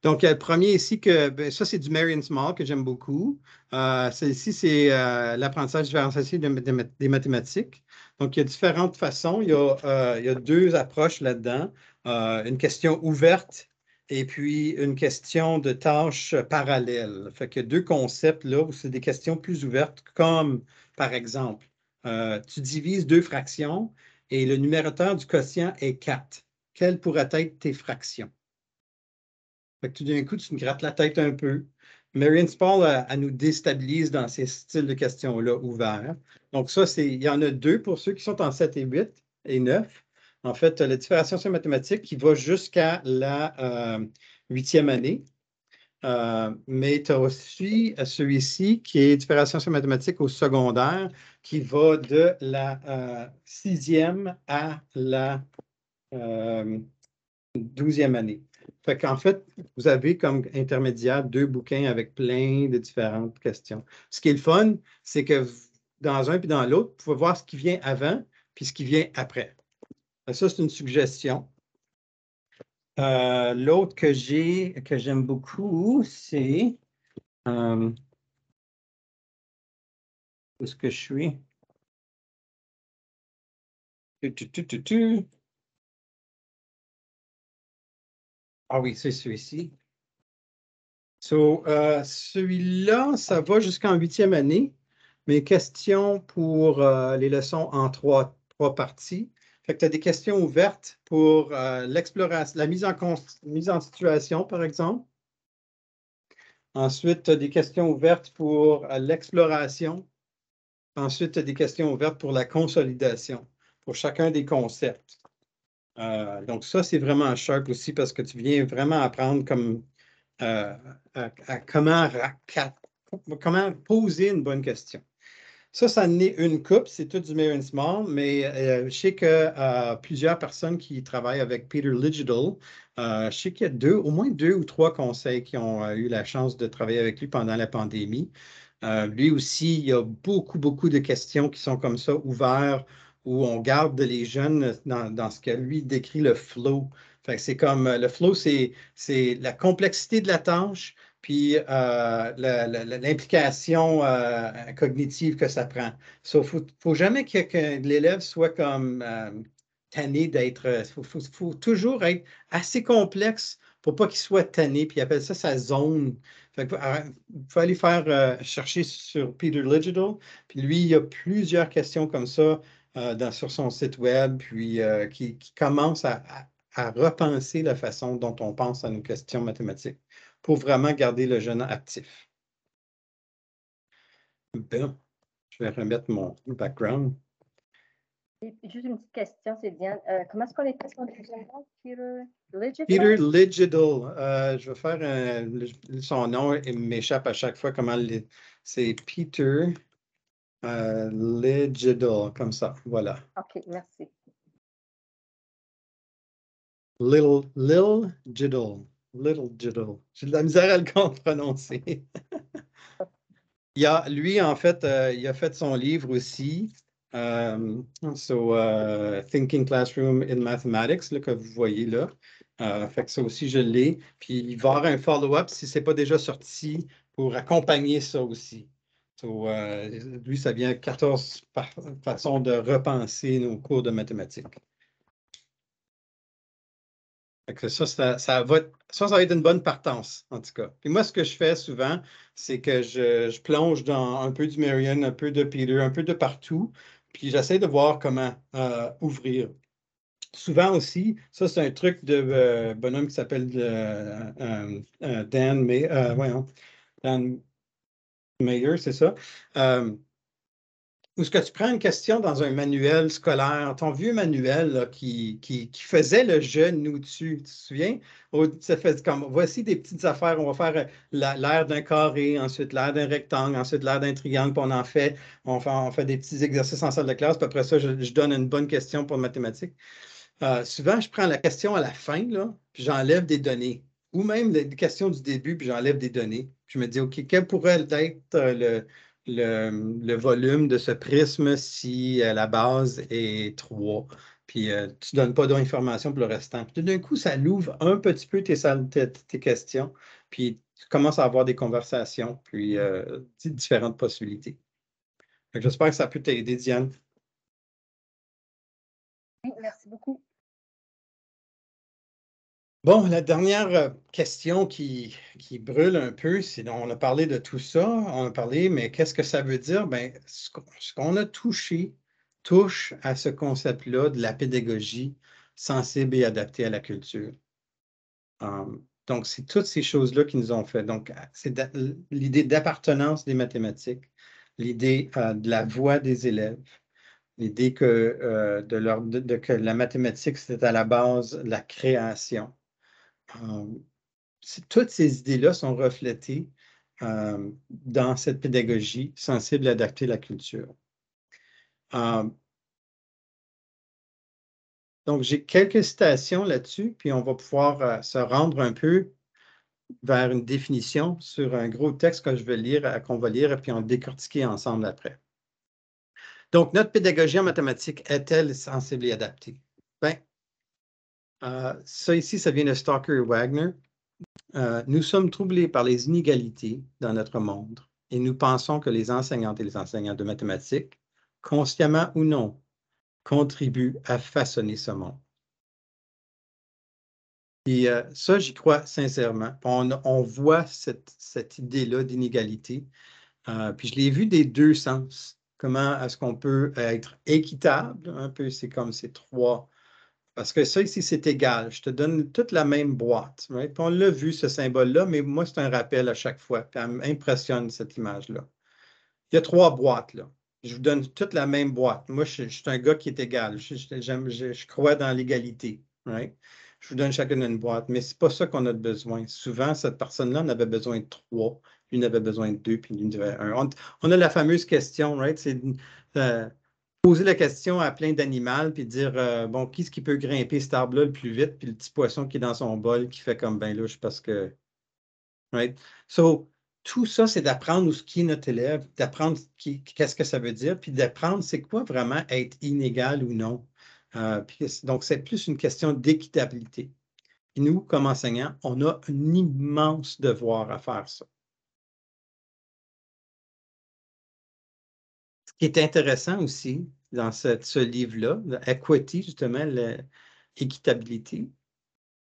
Donc, le premier ici, ça, c'est du Marion Small que j'aime beaucoup. Celle-ci, c'est l'apprentissage différencié des mathématiques. Donc, il y a différentes façons. Il y a 2 approches là-dedans. Une question ouverte et puis une question de tâches parallèles. Fait qu'il y a 2 concepts là où c'est des questions plus ouvertes, comme, par exemple, tu divises 2 fractions et le numérateur du quotient est 4. Quelles pourraient être tes fractions? Fait que tout d'un coup, tu te grattes la tête un peu. Marion Small, elle nous déstabilise dans ces styles de questions-là ouverts. Donc, ça, il y en a 2 pour ceux qui sont en 7 et 8 et 9. En fait, la différenciation mathématique qui va jusqu'à la 8e année. Mais tu as aussi celui-ci qui est différenciation mathématique au secondaire qui va de la 6e à la 12e année. Fait qu'en fait, vous avez comme intermédiaire 2 bouquins avec plein de différentes questions. Ce qui est le fun, c'est que dans un puis dans l'autre, vous pouvez voir ce qui vient avant puis ce qui vient après. Ça, c'est une suggestion. L'autre que j'aime beaucoup, c'est où est-ce que je suis? Ah oui, c'est celui-ci. Celui-là, ça va jusqu'en 8e année. Mes questions pour les leçons en trois parties. Fait que tu as des questions ouvertes pour l'exploration, la mise en situation, par exemple. Ensuite, tu as des questions ouvertes pour l'exploration. Ensuite, tu as des questions ouvertes pour la consolidation, pour chacun des concepts. Donc, ça, c'est vraiment sharp aussi parce que tu viens vraiment apprendre comme à comment poser une bonne question. Ça en est une coupe, c'est tout du Marion Small, mais je sais que plusieurs personnes qui travaillent avec Peter Ligadol, je sais qu'il y a au moins 2 ou 3 conseils qui ont eu la chance de travailler avec lui pendant la pandémie. Lui aussi, il y a beaucoup, beaucoup de questions qui sont comme ça, ouvertes, où on garde les jeunes dans ce que lui décrit le flow. Fait que c'est comme le flow, c'est la complexité de la tâche, puis l'implication cognitive que ça prend. Il ne faut jamais que l'élève soit comme tanné d'être. Il faut toujours être assez complexe pour pas qu'il soit tanné, puis il appelle ça sa zone. Il faut aller chercher sur Peter Ligadol, puis lui, il y a plusieurs questions comme ça sur son site web, puis qui commence à repenser la façon dont on pense à nos questions mathématiques pour vraiment garder le jeune actif. Bien, je vais remettre mon background. Et juste une petite question, c'est Diane. Comment est-ce qu'on écrit son nom? Peter Ligadol? Peter Ligadol. Je vais faire son nom m'échappe à chaque fois. C'est Peter Ligadol, comme ça. Voilà. OK, merci. Little Giddle. Little Giddle. J'ai de la misère à le prononcer. Lui, en fait, il a fait son livre aussi. Thinking Classroom in Mathematics, là, que vous voyez là. Fait que ça aussi, je l'ai. Puis il va y avoir un follow-up si ce n'est pas déjà sorti pour accompagner ça aussi. Lui, ça vient 14 façons de repenser nos cours de mathématiques. Fait que ça va être une bonne partance, en tout cas. Puis moi, ce que je fais souvent, c'est que je plonge dans un peu du Marion, un peu de Peter, un peu de partout, puis j'essaie de voir comment ouvrir. Souvent aussi, ça, c'est un truc de bonhomme qui s'appelle Dan Mayer, c'est ça. Ou est-ce que tu prends une question dans un manuel scolaire, ton vieux manuel là, qui faisait le jeu nous dessus, tu te souviens? Ça fait comme, voici des petites affaires, on va faire l'aire d'un carré, ensuite l'aire d'un rectangle, ensuite l'aire d'un triangle, puis on fait des petits exercices en salle de classe, puis après ça, je donne une bonne question pour mathématiques. Souvent, je prends la question à la fin, là, puis j'enlève des données. Ou même les questions du début, puis j'enlève des données. Puis je me dis, OK, quel pourrait être le volume de ce prisme si la base est 3? Puis tu ne donnes pas d'informations pour le restant. Puis tout d'un coup, ça l'ouvre un petit peu tes questions. Puis tu commences à avoir des conversations, puis différentes possibilités. J'espère que ça peut t'aider, Diane. Oui, merci beaucoup. Bon, la dernière question qui brûle un peu, c'est on a parlé de tout ça, on a parlé, mais qu'est-ce que ça veut dire? Bien, ce qu'on a touché touche à ce concept-là de la pédagogie sensible et adaptée à la culture. Donc, c'est toutes ces choses-là qui nous ont fait. Donc, c'est l'idée d'appartenance des mathématiques, l'idée de la voix des élèves, l'idée que, que la mathématique, c'était à la base de la création. Toutes ces idées-là sont reflétées dans cette pédagogie sensible et adaptée à la culture. Donc, j'ai quelques citations là-dessus, puis on va pouvoir se rendre un peu vers une définition sur un gros texte que je vais lire, qu'on va lire, et puis on va décortiquer ensemble après. Donc, notre pédagogie en mathématiques est-elle sensible et adaptée? Bien, ça ici, ça vient de Stalker et Wagner. Nous sommes troublés par les inégalités dans notre monde et nous pensons que les enseignantes et les enseignants de mathématiques, consciemment ou non, contribuent à façonner ce monde. Et ça, j'y crois sincèrement. On voit cette idée-là d'inégalité. Puis je l'ai vu des deux sens. Comment est-ce qu'on peut être équitable? Un peu, c'est comme ces trois. Parce que ça, ici, c'est égal. Je te donne toute la même boîte. Right? Puis on l'a vu, ce symbole-là, mais moi, c'est un rappel à chaque fois. Puis elle m'impressionne, cette image-là. Il y a trois boîtes, là. Je vous donne toute la même boîte. Moi, je suis un gars qui est égal. Je crois dans l'égalité. Right? Je vous donne chacune une boîte, mais ce n'est pas ça qu'on a besoin. Souvent, cette personne-là en avait besoin de trois. Lui en avait besoin de deux, puis lui en avait un. On a la fameuse question, right? C'est poser la question à plein d'animaux, puis dire, bon, qui est-ce qui peut grimper cet arbre-là le plus vite, puis le petit poisson qui est dans son bol, qui fait comme ben louche parce que... Right? So, tout ça, c'est d'apprendre où ce qui est notre élève, d'apprendre qu'est-ce que ça veut dire, puis d'apprendre c'est quoi vraiment être inégal ou non. Donc, c'est plus une question d'équitabilité. Et nous, comme enseignants, on a un immense devoir à faire ça. Ce qui est intéressant aussi dans ce livre-là, Equity, justement, l'équitabilité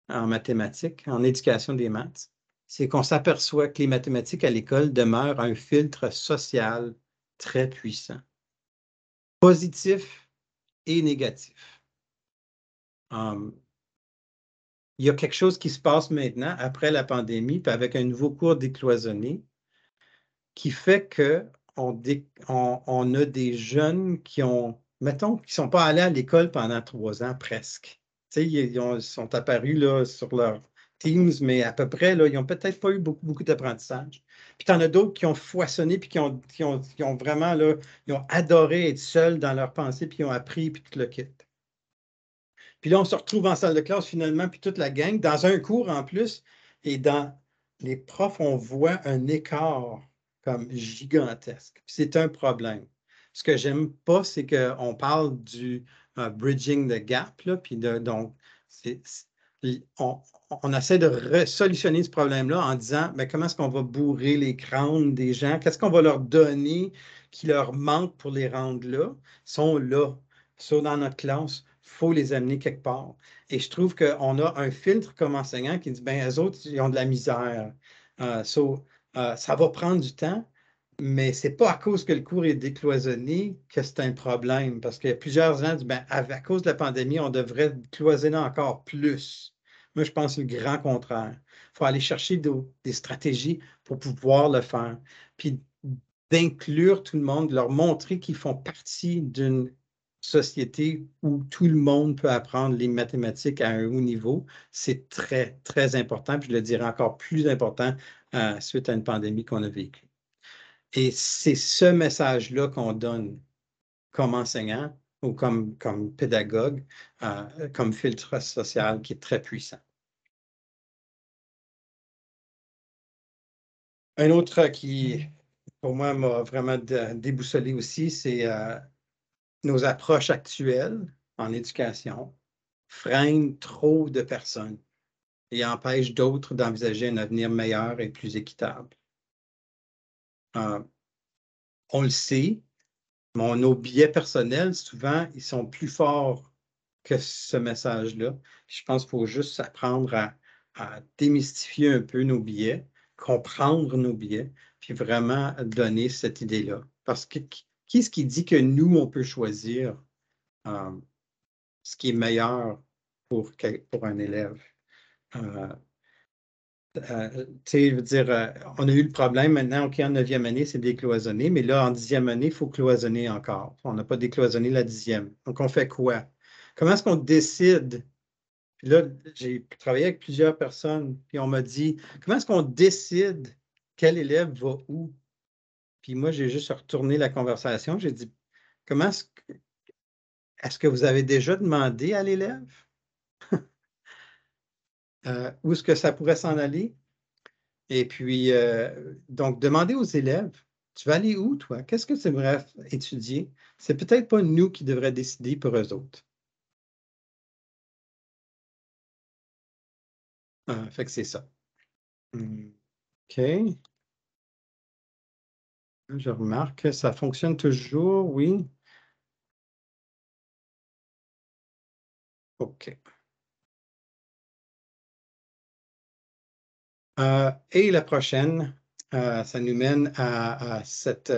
en mathématiques, en éducation des maths, c'est qu'on s'aperçoit que les mathématiques à l'école demeurent un filtre social très puissant, positif et négatif. Il y a quelque chose qui se passe maintenant après la pandémie, puis avec un nouveau cours décloisonné, qui fait qu'on a des jeunes qui ont, mettons, qui ne sont pas allés à l'école pendant 3 ans presque. Tu sais, ils sont apparus là, sur leur Teams, mais à peu près, là, ils n'ont peut-être pas eu beaucoup d'apprentissage. Puis tu en as d'autres qui ont foisonné, puis qui ont vraiment, là, ils ont adoré être seuls dans leur pensée, puis ils ont appris, puis tout le kit. Puis là, on se retrouve en salle de classe finalement, puis toute la gang, dans un cours en plus, et dans les profs, on voit un écart comme gigantesque. C'est un problème. Ce que j'aime pas, c'est qu'on parle du bridging the gap, là, puis donc, on essaie de solutionner ce problème-là en disant, mais comment est-ce qu'on va bourrer les crânes des gens? Qu'est-ce qu'on va leur donner qui leur manque pour les rendre là? Ils sont là, ils sont dans notre classe. Il faut les amener quelque part. Et je trouve qu'on a un filtre comme enseignant qui dit, ben, eux autres, ils ont de la misère. Ça va prendre du temps, mais ce n'est pas à cause que le cours est décloisonné que c'est un problème. Parce qu'il y a plusieurs gens qui disent, ben, à cause de la pandémie, on devrait cloisonner encore plus. Moi, je pense le grand contraire. Il faut aller chercher des stratégies pour pouvoir le faire. Puis d'inclure tout le monde, de leur montrer qu'ils font partie d'une société où tout le monde peut apprendre les mathématiques à un haut niveau, c'est très, très important. Puis je le dirais encore plus important suite à une pandémie qu'on a vécue. Et c'est ce message-là qu'on donne comme enseignant ou comme pédagogue, comme filtre social qui est très puissant. Un autre qui, pour moi, m'a vraiment déboussolé aussi, c'est nos approches actuelles en éducation freinent trop de personnes et empêchent d'autres d'envisager un avenir meilleur et plus équitable. On le sait, mais nos biais personnels, souvent, ils sont plus forts que ce message-là. Je pense qu'il faut juste apprendre à démystifier un peu nos biais, comprendre nos biais, puis vraiment donner cette idée-là. Parce que qui est-ce qui dit que nous, on peut choisir ce qui est meilleur pour un élève? Je veux dire, on a eu le problème maintenant, OK, en 9e année, c'est décloisonné, mais là, en 10e année, il faut cloisonner encore. On n'a pas décloisonné la 10e. Donc, on fait quoi? Comment est-ce qu'on décide? Puis là, j'ai travaillé avec plusieurs personnes, puis on m'a dit, comment est-ce qu'on décide quel élève va où? Puis moi, j'ai juste retourné la conversation. J'ai dit, comment est-ce que vous avez déjà demandé à l'élève? Où est-ce que ça pourrait s'en aller? Et puis, donc, demandez aux élèves, tu vas aller où, toi? Qu'est-ce que tu aimerais étudier? C'est peut-être pas nous qui devraient décider pour eux autres. Fait que c'est ça. OK. Je remarque que ça fonctionne toujours, oui. OK. Et la prochaine, ça nous mène à cette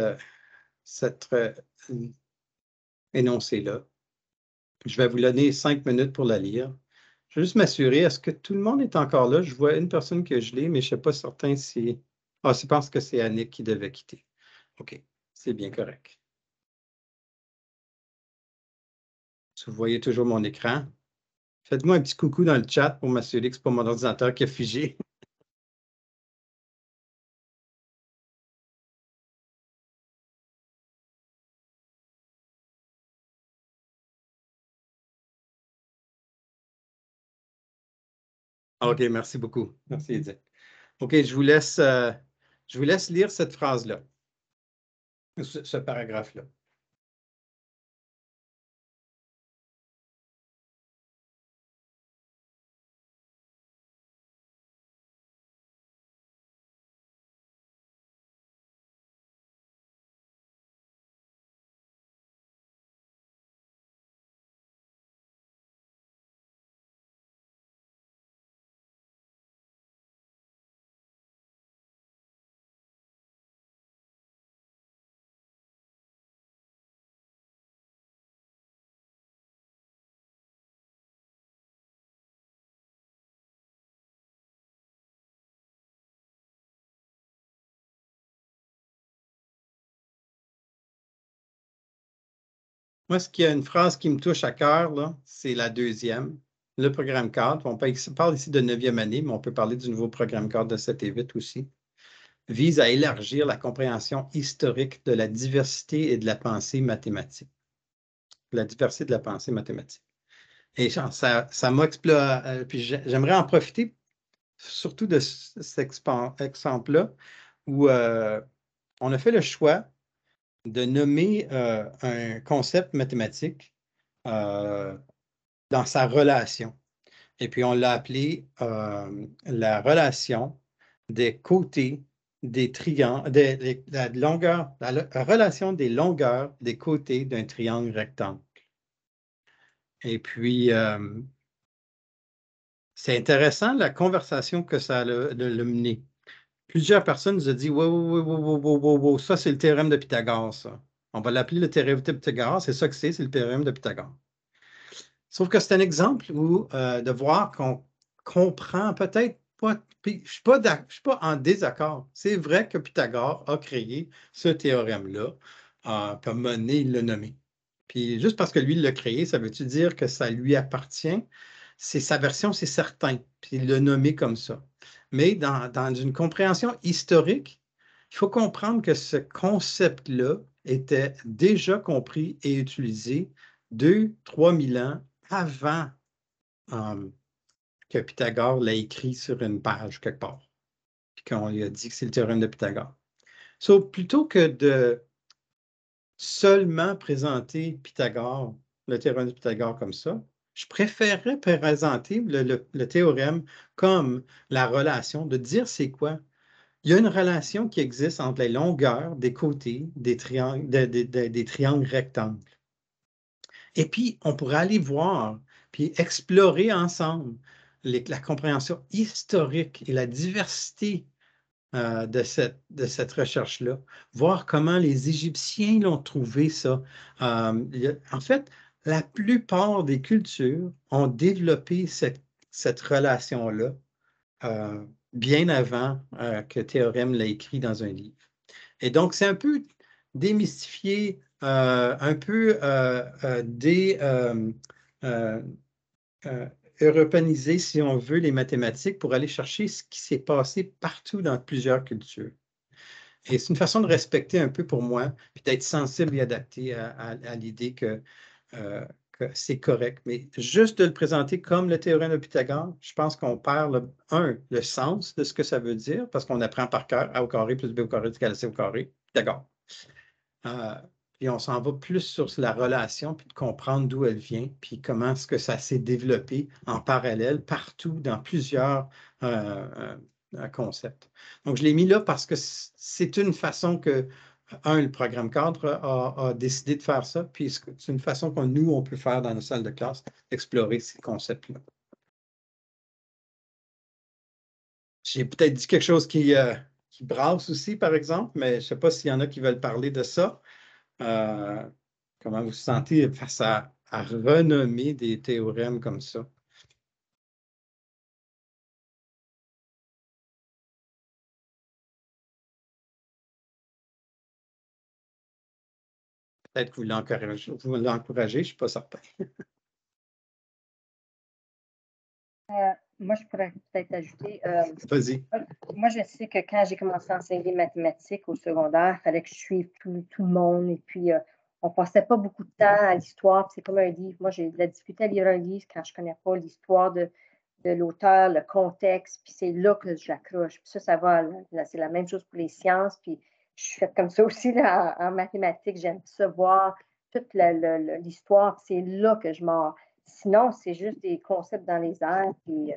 énoncé-là. Je vais vous donner 5 minutes pour la lire. Je vais juste m'assurer, est-ce que tout le monde est encore là? Je vois une personne que je l'ai, mais je ne suis pas certain si... Ah, c'est parce que c'est Annick qui devait quitter. OK, c'est bien correct. Vous voyez toujours mon écran. Faites-moi un petit coucou dans le chat pour m'assurer que ce n'est pas mon ordinateur qui a figé. OK, merci beaucoup. Merci, Edith. OK, je vous laisse lire cette phrase-là, ce paragraphe-là. Moi, ce qui a une phrase qui me touche à cœur, c'est la deuxième. Le programme cadre, on parle ici de 9e année, mais on peut parler du nouveau programme cadre de 7 et 8 aussi, vise à élargir la compréhension historique de la diversité et de la pensée mathématique. La diversité de la pensée mathématique. Et ça m'a exploré, puis j'aimerais en profiter surtout de cet exemple-là où on a fait le choix de nommer un concept mathématique dans sa relation. Et puis, on l'a appelé la relation des côtés des triangles, la relation des longueurs des côtés d'un triangle rectangle. Et puis, c'est intéressant la conversation que ça a mené. Plusieurs personnes nous ont dit wow, ça c'est le théorème de Pythagore, ça. On va l'appeler le théorème de Pythagore, c'est ça que c'est le théorème de Pythagore. Sauf que c'est un exemple où de voir qu'on comprend peut-être pas. Je ne suis pas en désaccord. C'est vrai que Pythagore a créé ce théorème-là, puis à mener, il l'a nommé. Puis juste parce que lui, il l'a créé, ça veut-tu dire que ça lui appartient? C'est sa version, c'est certain. Puis il l'a nommé comme ça. Mais dans une compréhension historique, il faut comprendre que ce concept-là était déjà compris et utilisé 3 000 ans avant que Pythagore l'a écrit sur une page quelque part, puis qu'on lui a dit que c'est le théorème de Pythagore. Plutôt que de seulement présenter Pythagore, le théorème de Pythagore comme ça, je préférerais présenter le théorème comme la relation, de dire c'est quoi. Il y a une relation qui existe entre les longueurs des côtés des triangles, des triangles rectangles. Et puis, on pourrait aller voir, puis explorer ensemble la compréhension historique et la diversité de cette recherche-là, voir comment les Égyptiens l'ont trouvé ça. En fait, la plupart des cultures ont développé cette relation-là bien avant que Théorème l'ait écrit dans un livre. Et donc, c'est un peu démystifier, un peu européaniser, si on veut, les mathématiques pour aller chercher ce qui s'est passé partout dans plusieurs cultures. Et c'est une façon de respecter un peu pour moi, puis d'être sensible et adapté à l'idée que c'est correct. Mais juste de le présenter comme le théorème de Pythagore, je pense qu'on perd, le sens de ce que ça veut dire, parce qu'on apprend par cœur A au carré plus B au carré égale C au carré. D'accord. Puis on s'en va plus sur la relation, puis de comprendre d'où elle vient, puis comment est-ce que ça s'est développé en parallèle partout dans plusieurs concepts. Donc, je l'ai mis là parce que c'est une façon que, le programme cadre a décidé de faire ça, puis c'est une façon que nous, on peut faire dans nos salles de classe, explorer ces concepts-là. J'ai peut-être dit quelque chose qui brasse aussi, par exemple, mais je ne sais pas s'il y en a qui veulent parler de ça. Comment vous vous sentez face à renommer des théorèmes comme ça? Peut-être que vous l'encouragez, je ne suis pas certain. Moi, je pourrais peut-être ajouter. Vas-y. Moi, je sais que quand j'ai commencé à enseigner les mathématiques au secondaire, il fallait que je suive tout le monde. Et puis, on ne passait pas beaucoup de temps à l'histoire. C'est comme un livre. Moi, j'ai de la difficulté à lire un livre quand je ne connais pas l'histoire de l'auteur, le contexte. Puis c'est là que j'accroche. Puis ça va. Là, c'est la même chose pour les sciences. Puis je suis faite comme ça aussi là, en mathématiques. J'aime ça voir toute l'histoire. C'est là que je m'en... Sinon, c'est juste des concepts dans les airs, puis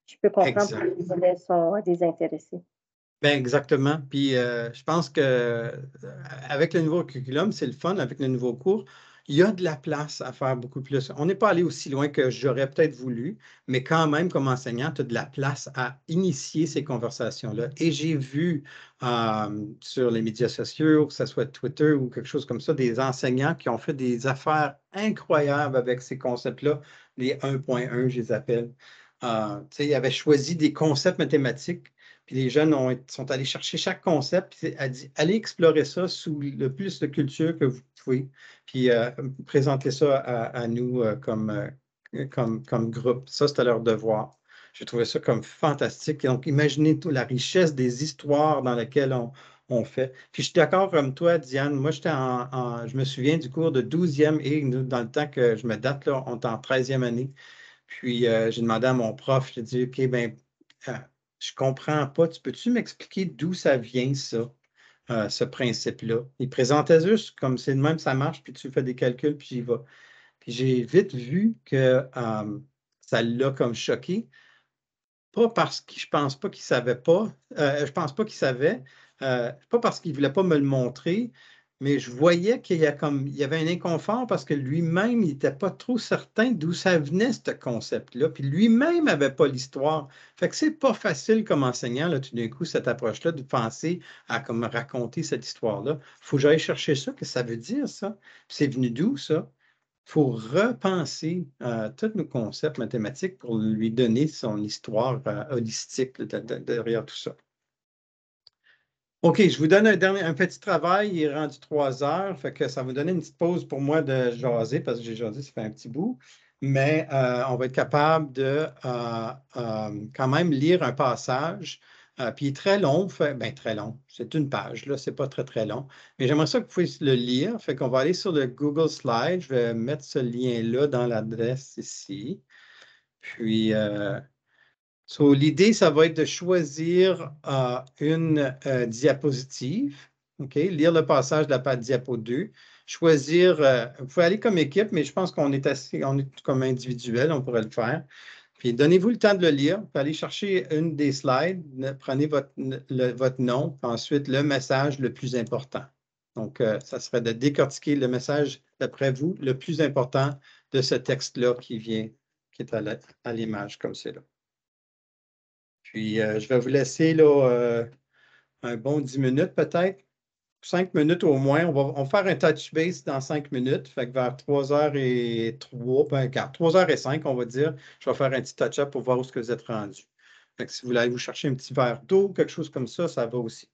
je peux comprendre que les élèves sont désintéressés. Bien, exactement. Puis je pense qu'avec le nouveau curriculum, c'est le fun, avec le nouveau cours, il y a de la place à faire beaucoup plus. On n'est pas allé aussi loin que j'aurais peut-être voulu, mais quand même, comme enseignant, tu as de la place à initier ces conversations-là. Et j'ai vu sur les médias sociaux, que ce soit Twitter ou quelque chose comme ça, des enseignants qui ont fait des affaires incroyables avec ces concepts-là, les 1.1, je les appelle. Ils avaient choisi des concepts mathématiques. Puis les jeunes sont allés chercher chaque concept, puis a dit allez explorer ça sous le plus de culture que vous pouvez, puis présentez ça à nous comme groupe. Ça, c'était leur devoir. J'ai trouvé ça comme fantastique. Donc, imaginez la richesse des histoires dans lesquelles on fait. Puis je suis d'accord comme toi, Diane. Moi, je me souviens du cours de 12e et dans le temps que je me date, là, on est en 13e année. Puis j'ai demandé à mon prof, je lui ai dit, OK, bien, je ne comprends pas. Peux-tu m'expliquer d'où ça vient, ça, ce principe-là? Il présentait juste comme c'est de même, ça marche, puis tu fais des calculs, puis j'y vais. Puis j'ai vite vu que ça l'a comme choqué. Pas parce que je pense pas qu'il savait pas. Je pense pas qu'il savait. Pas parce qu'il ne voulait pas me le montrer, mais je voyais qu'il y avait un inconfort parce que lui-même, il n'était pas trop certain d'où ça venait, ce concept-là. Puis lui-même n'avait pas l'histoire. Fait que c'est pas facile comme enseignant, là, tout d'un coup, cette approche-là, de penser à comme raconter cette histoire-là. Il faut que j'aille chercher ça, que ça veut dire, ça. Puis c'est venu d'où, ça? Il faut repenser tous nos concepts mathématiques pour lui donner son histoire holistique derrière tout ça. OK, je vous donne un petit travail. Il est rendu 3 heures. Fait que ça va me donner une petite pause pour moi de jaser parce que j'ai jasé, ça fait un petit bout. Mais on va être capable de quand même lire un passage Puis il est très long, très long. C'est une page, là, c'est pas très, très long. Mais j'aimerais ça que vous puissiez le lire. Fait qu'on va aller sur le Google Slide. Je vais mettre ce lien-là dans l'adresse ici. Puis, l'idée, ça va être de choisir une diapositive. OK? Lire le passage de la page diapo 2. Choisir, vous pouvez aller comme équipe, mais je pense qu'on est on est comme individuel, on pourrait le faire. Puis donnez-vous le temps de le lire, puis allez chercher une des slides, prenez votre nom, puis ensuite le message le plus important. Donc, ça serait de décortiquer le message, d'après vous, le plus important de ce texte-là qui est à l'image comme c'est là. Puis, je vais vous laisser là, un bon 10 minutes peut-être. 5 minutes au moins. On va faire un touch base dans 5 minutes. Fait que vers 3h03, 3h05, on va dire, je vais faire un petit touch-up pour voir où est-ce que vous êtes rendu. Fait que si vous voulez aller vous chercher un petit verre d'eau, quelque chose comme ça va aussi.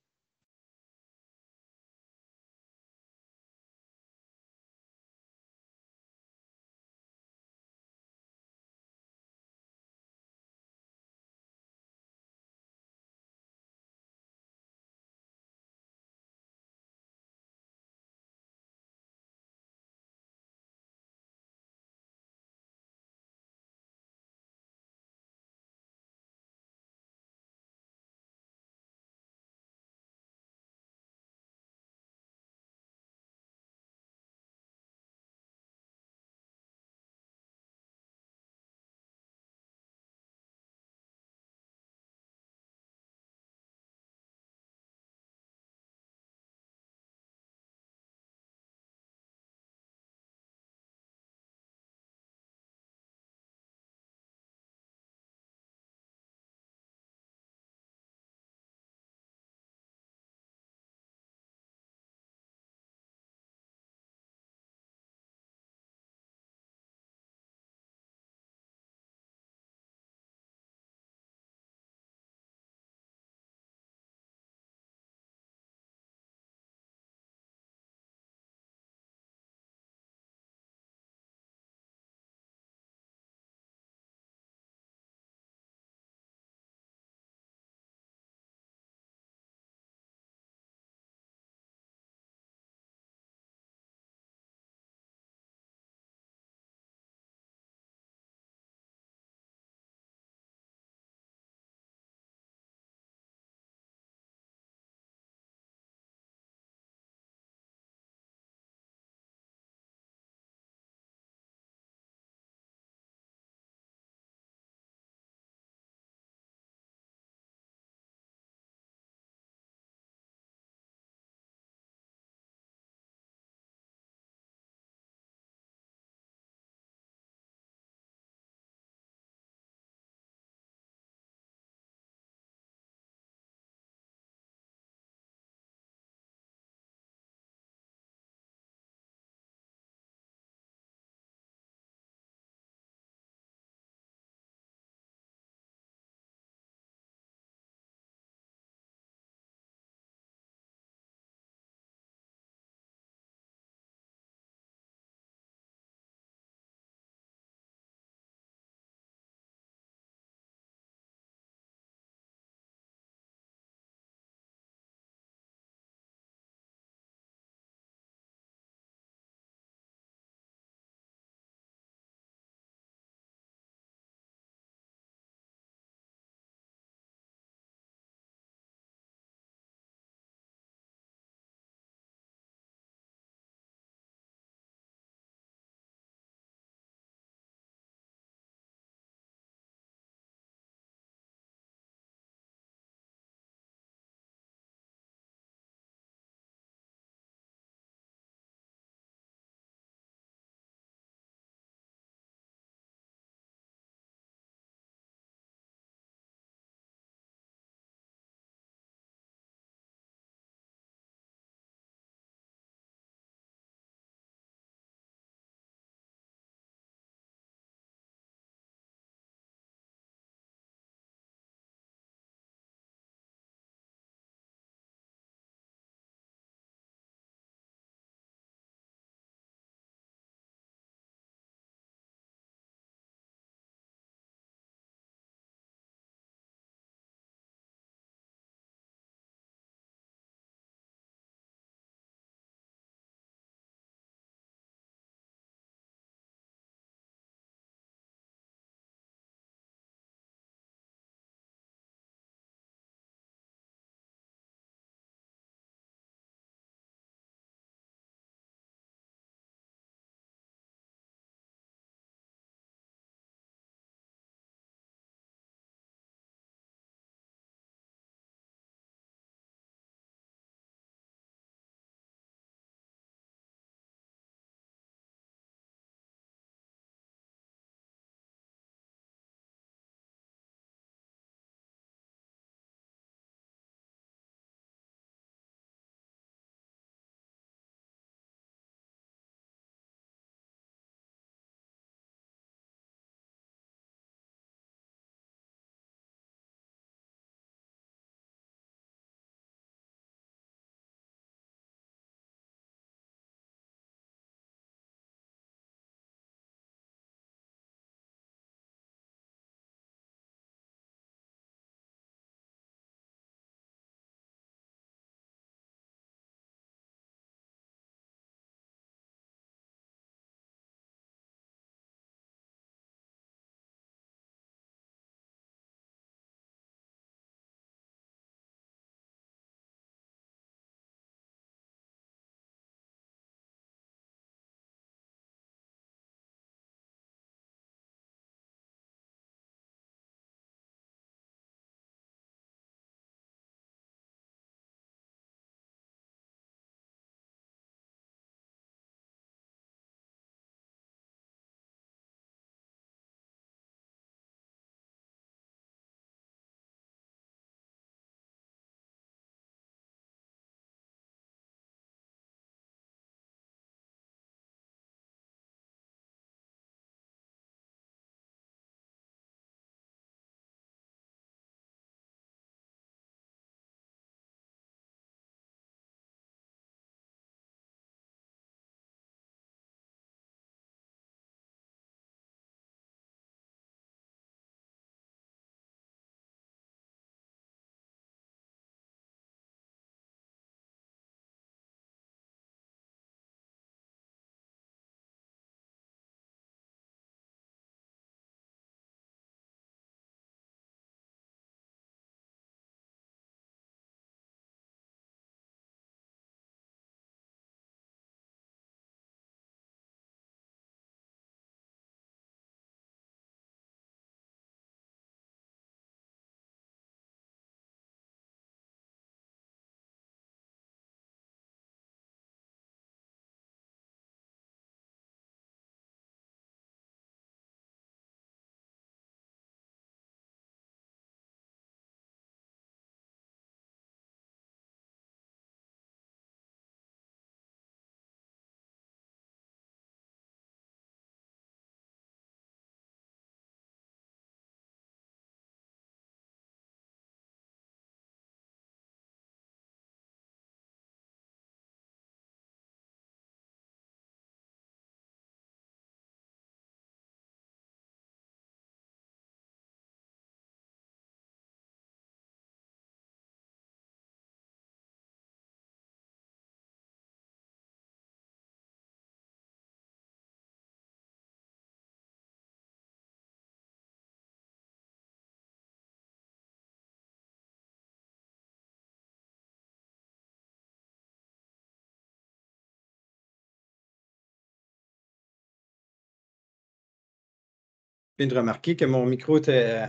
viens de remarquer que mon micro était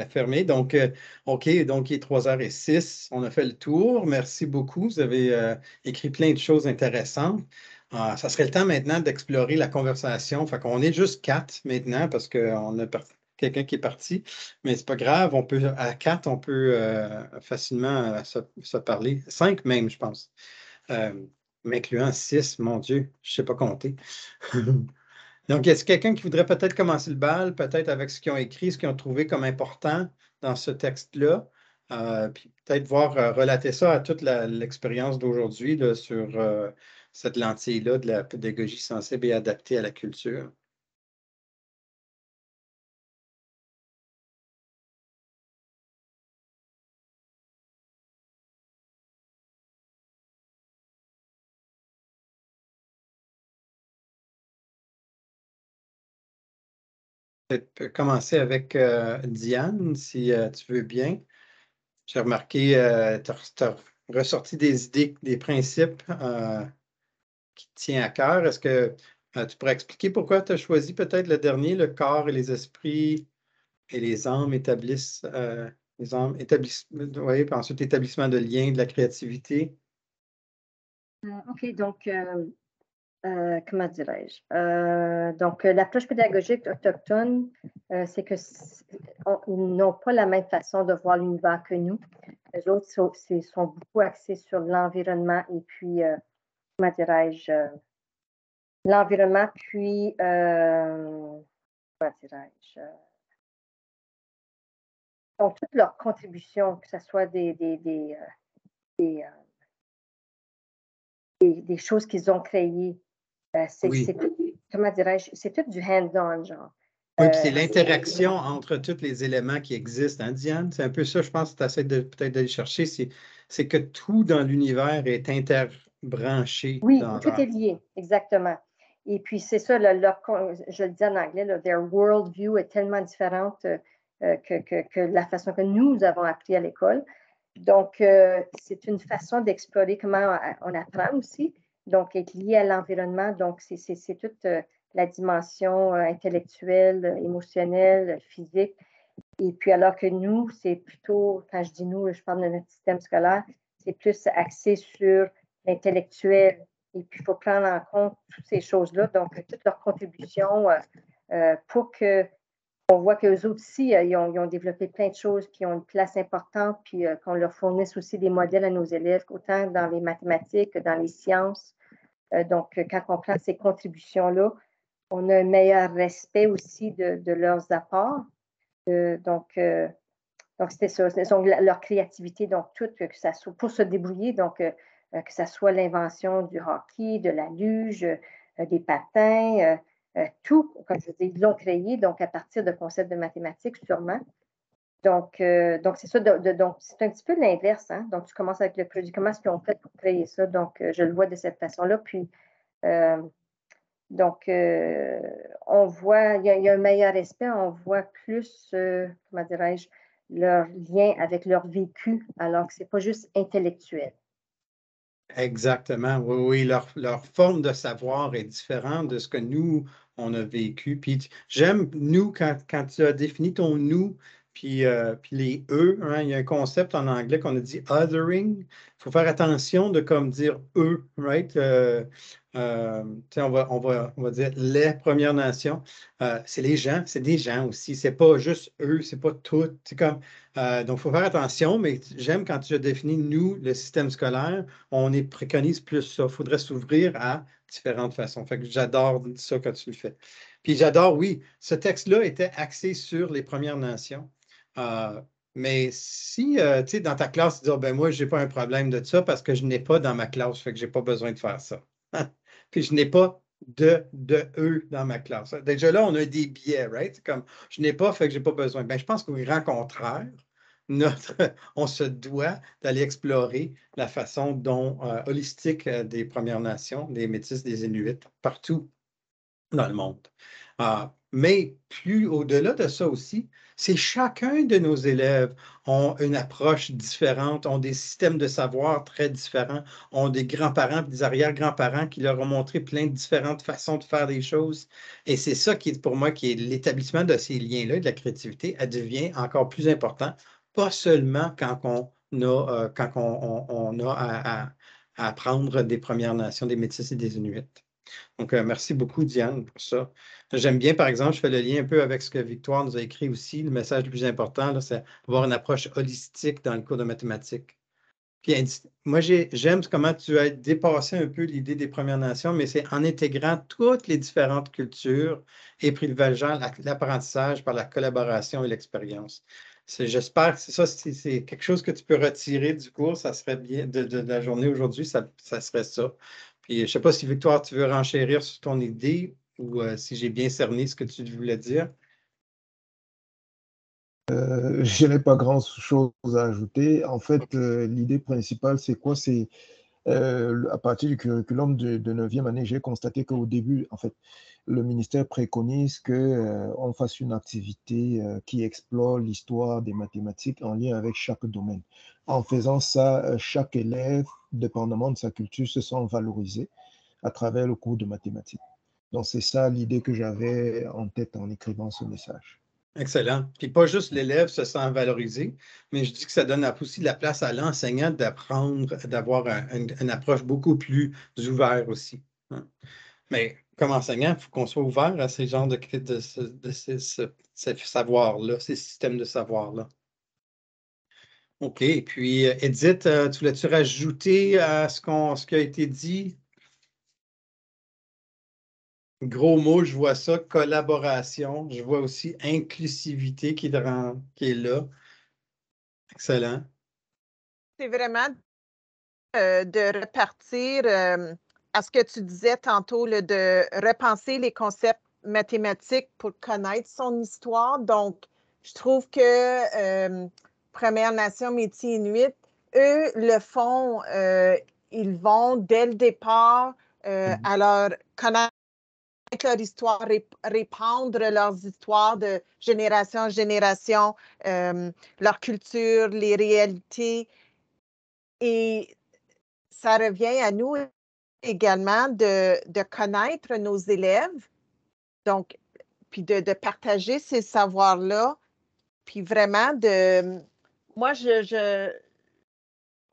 fermé. Donc, OK, donc il est 3h06. On a fait le tour. Merci beaucoup. Vous avez écrit plein de choses intéressantes. Ça serait le temps maintenant d'explorer la conversation. Fait qu'on est juste 4 maintenant parce qu'on a quelqu'un qui est parti. Mais c'est pas grave. À 4, on peut facilement se parler. 5 même, je pense. M'incluant 6, mon Dieu, je ne sais pas compter. Donc, est-ce quelqu'un qui voudrait peut-être commencer le bal, peut-être avec ce qu'ils ont écrit, ce qu'ils ont trouvé comme important dans ce texte-là, puis peut-être voir relater ça à toute l'expérience d'aujourd'hui sur cette lentille-là de la pédagogie sensible et adaptée à la culture? Peut-être commencer avec Diane, si tu veux bien. J'ai remarqué, tu as ressorti des idées, des principes qui te tiennent à cœur. Est-ce que tu pourrais expliquer pourquoi tu as choisi peut-être le dernier, le corps et les esprits et les âmes établissent, les âmes établissent, oui, puis ensuite l'établissement de liens, de la créativité? OK, donc, comment dirais-je? Donc, l'approche pédagogique autochtone, c'est que ils n'ont pas la même façon de voir l'univers que nous. Les autres sont beaucoup axés sur l'environnement et puis, comment dirais-je, l'environnement, puis, comment dirais-je, donc toutes leurs contributions, que ce soit des choses qu'ils ont créées, Oui. comment dirais-je, c'est tout du hands-on, genre. Oui, puis c'est l'interaction entre tous les éléments qui existent, hein, Diane? C'est un peu ça, je pense, que tu essaies peut-être d'aller chercher, c'est que tout dans l'univers est interbranché. Oui, tout est lié, exactement. Et puis, c'est ça, je le dis en anglais, their worldview est tellement différente que la façon que nous avons appris à l'école. Donc, c'est une façon d'explorer comment on apprend aussi, donc être lié à l'environnement. Donc, c'est toute la dimension intellectuelle, émotionnelle, physique. Et puis, alors que nous, c'est plutôt, quand je dis nous, je parle de notre système scolaire, c'est plus axé sur l'intellectuel. Et puis, il faut prendre en compte toutes ces choses-là, donc toutes leurs contributions pour qu'on voit qu'eux autres aussi, ils ont développé plein de choses, puis ils ont une place importante, puis qu'on leur fournisse aussi des modèles à nos élèves, autant dans les mathématiques que dans les sciences. Donc, quand on prend ces contributions-là, on a un meilleur respect aussi de leurs apports. Donc, c'était ça. Donc, leur créativité, donc tout, que ça soit pour se débrouiller, donc que ça soit l'invention du hockey, de la luge, des patins, tout, comme je dis, ils l'ont créé, donc à partir de concepts de mathématiques, sûrement. Donc c'est ça. Donc, c'est un petit peu l'inverse. Hein? Donc, tu commences avec le produit. Comment est-ce qu'ils ont fait pour créer ça? Donc, je le vois de cette façon-là. Puis, donc, on voit, il y a un meilleur respect, on voit plus, comment dirais-je, leur lien avec leur vécu, alors que ce n'est pas juste intellectuel. Exactement, oui, leur forme de savoir est différente de ce que nous, on a vécu. Puis j'aime nous, quand tu as défini ton nous, puis les eux, hein, il y a un concept en anglais qu'on a dit othering. Il faut faire attention de comme dire eux, right? On va dire les Premières Nations. C'est les gens, c'est des gens aussi. C'est pas juste eux, c'est pas tout. C'est comme donc, il faut faire attention, mais j'aime quand tu as défini nous, le système scolaire, on préconise plus ça. Il faudrait s'ouvrir à différentes façons. Fait que j'adore ça quand tu le fais. Puis j'adore, oui, ce texte-là était axé sur les Premières Nations. Mais si, tu sais, dans ta classe, tu dis, ben moi, je n'ai pas un problème de ça parce que je n'ai pas dans ma classe, fait que je n'ai pas besoin de faire ça. Puis je n'ai pas de eux dans ma classe. Déjà là, on a des biais, right? Comme je n'ai pas, fait que je n'ai pas besoin. Ben, je pense qu'au grand contraire, on se doit d'aller explorer la façon dont holistique des Premières Nations, des Métis, des Inuits, partout dans le monde. Mais plus au-delà de ça aussi, c'est chacun de nos élèves ont une approche différente, ont des systèmes de savoir très différents, ont des grands-parents et des arrière-grands-parents qui leur ont montré plein de différentes façons de faire des choses. Et c'est ça qui est pour moi qui est l'établissement de ces liens-là, de la créativité, elle devient encore plus important, pas seulement quand on a à apprendre des Premières Nations, des Métis et des Inuits. Donc, merci beaucoup, Diane, pour ça. J'aime bien, par exemple, je fais le lien un peu avec ce que Victoire nous a écrit aussi. Le message le plus important, là, c'est avoir une approche holistique dans le cours de mathématiques. Puis, moi, j'aime comment tu as dépassé un peu l'idée des Premières Nations, mais c'est en intégrant toutes les différentes cultures et privilégiant l'apprentissage par la collaboration et l'expérience. J'espère que c'est ça, c'est quelque chose que tu peux retirer du cours, ça serait bien, de la journée aujourd'hui, ça serait ça. Puis, je ne sais pas si, Victoire, tu veux renchérir sur ton idée ou si j'ai bien cerné ce que tu voulais dire. Je n'ai pas grand-chose à ajouter. En fait, l'idée principale, c'est quoi? C'est à partir du curriculum de 9e année, j'ai constaté qu'au début, en fait, le ministère préconise qu'on fasse une activité qui explore l'histoire des mathématiques en lien avec chaque domaine. En faisant ça, chaque élève, dépendamment de sa culture, se sent valorisé à travers le cours de mathématiques. Donc, c'est ça l'idée que j'avais en tête en écrivant ce message. Excellent. Puis pas juste l'élève se sent valorisé, mais je dis que ça donne aussi de la place à l'enseignant d'apprendre, d'avoir une approche beaucoup plus ouverte aussi. Hein. Mais comme enseignant, il faut qu'on soit ouvert à ces genres de ces savoirs-là, ces systèmes de savoir-là. OK. Puis, Edith, tu voulais-tu rajouter à ce qui a été dit? Gros mot, je vois ça, collaboration. Je vois aussi inclusivité qui est là. Excellent. C'est vraiment de repartir à ce que tu disais tantôt, de repenser les concepts mathématiques pour connaître son histoire. Donc, je trouve que Première Nation Métis Inuit, eux le font, ils vont dès le départ à leur connaître leur histoire, répandre leurs histoires de génération en génération, leur culture, les réalités. Et ça revient à nous également de connaître nos élèves, donc, puis de partager ces savoirs-là, puis vraiment moi,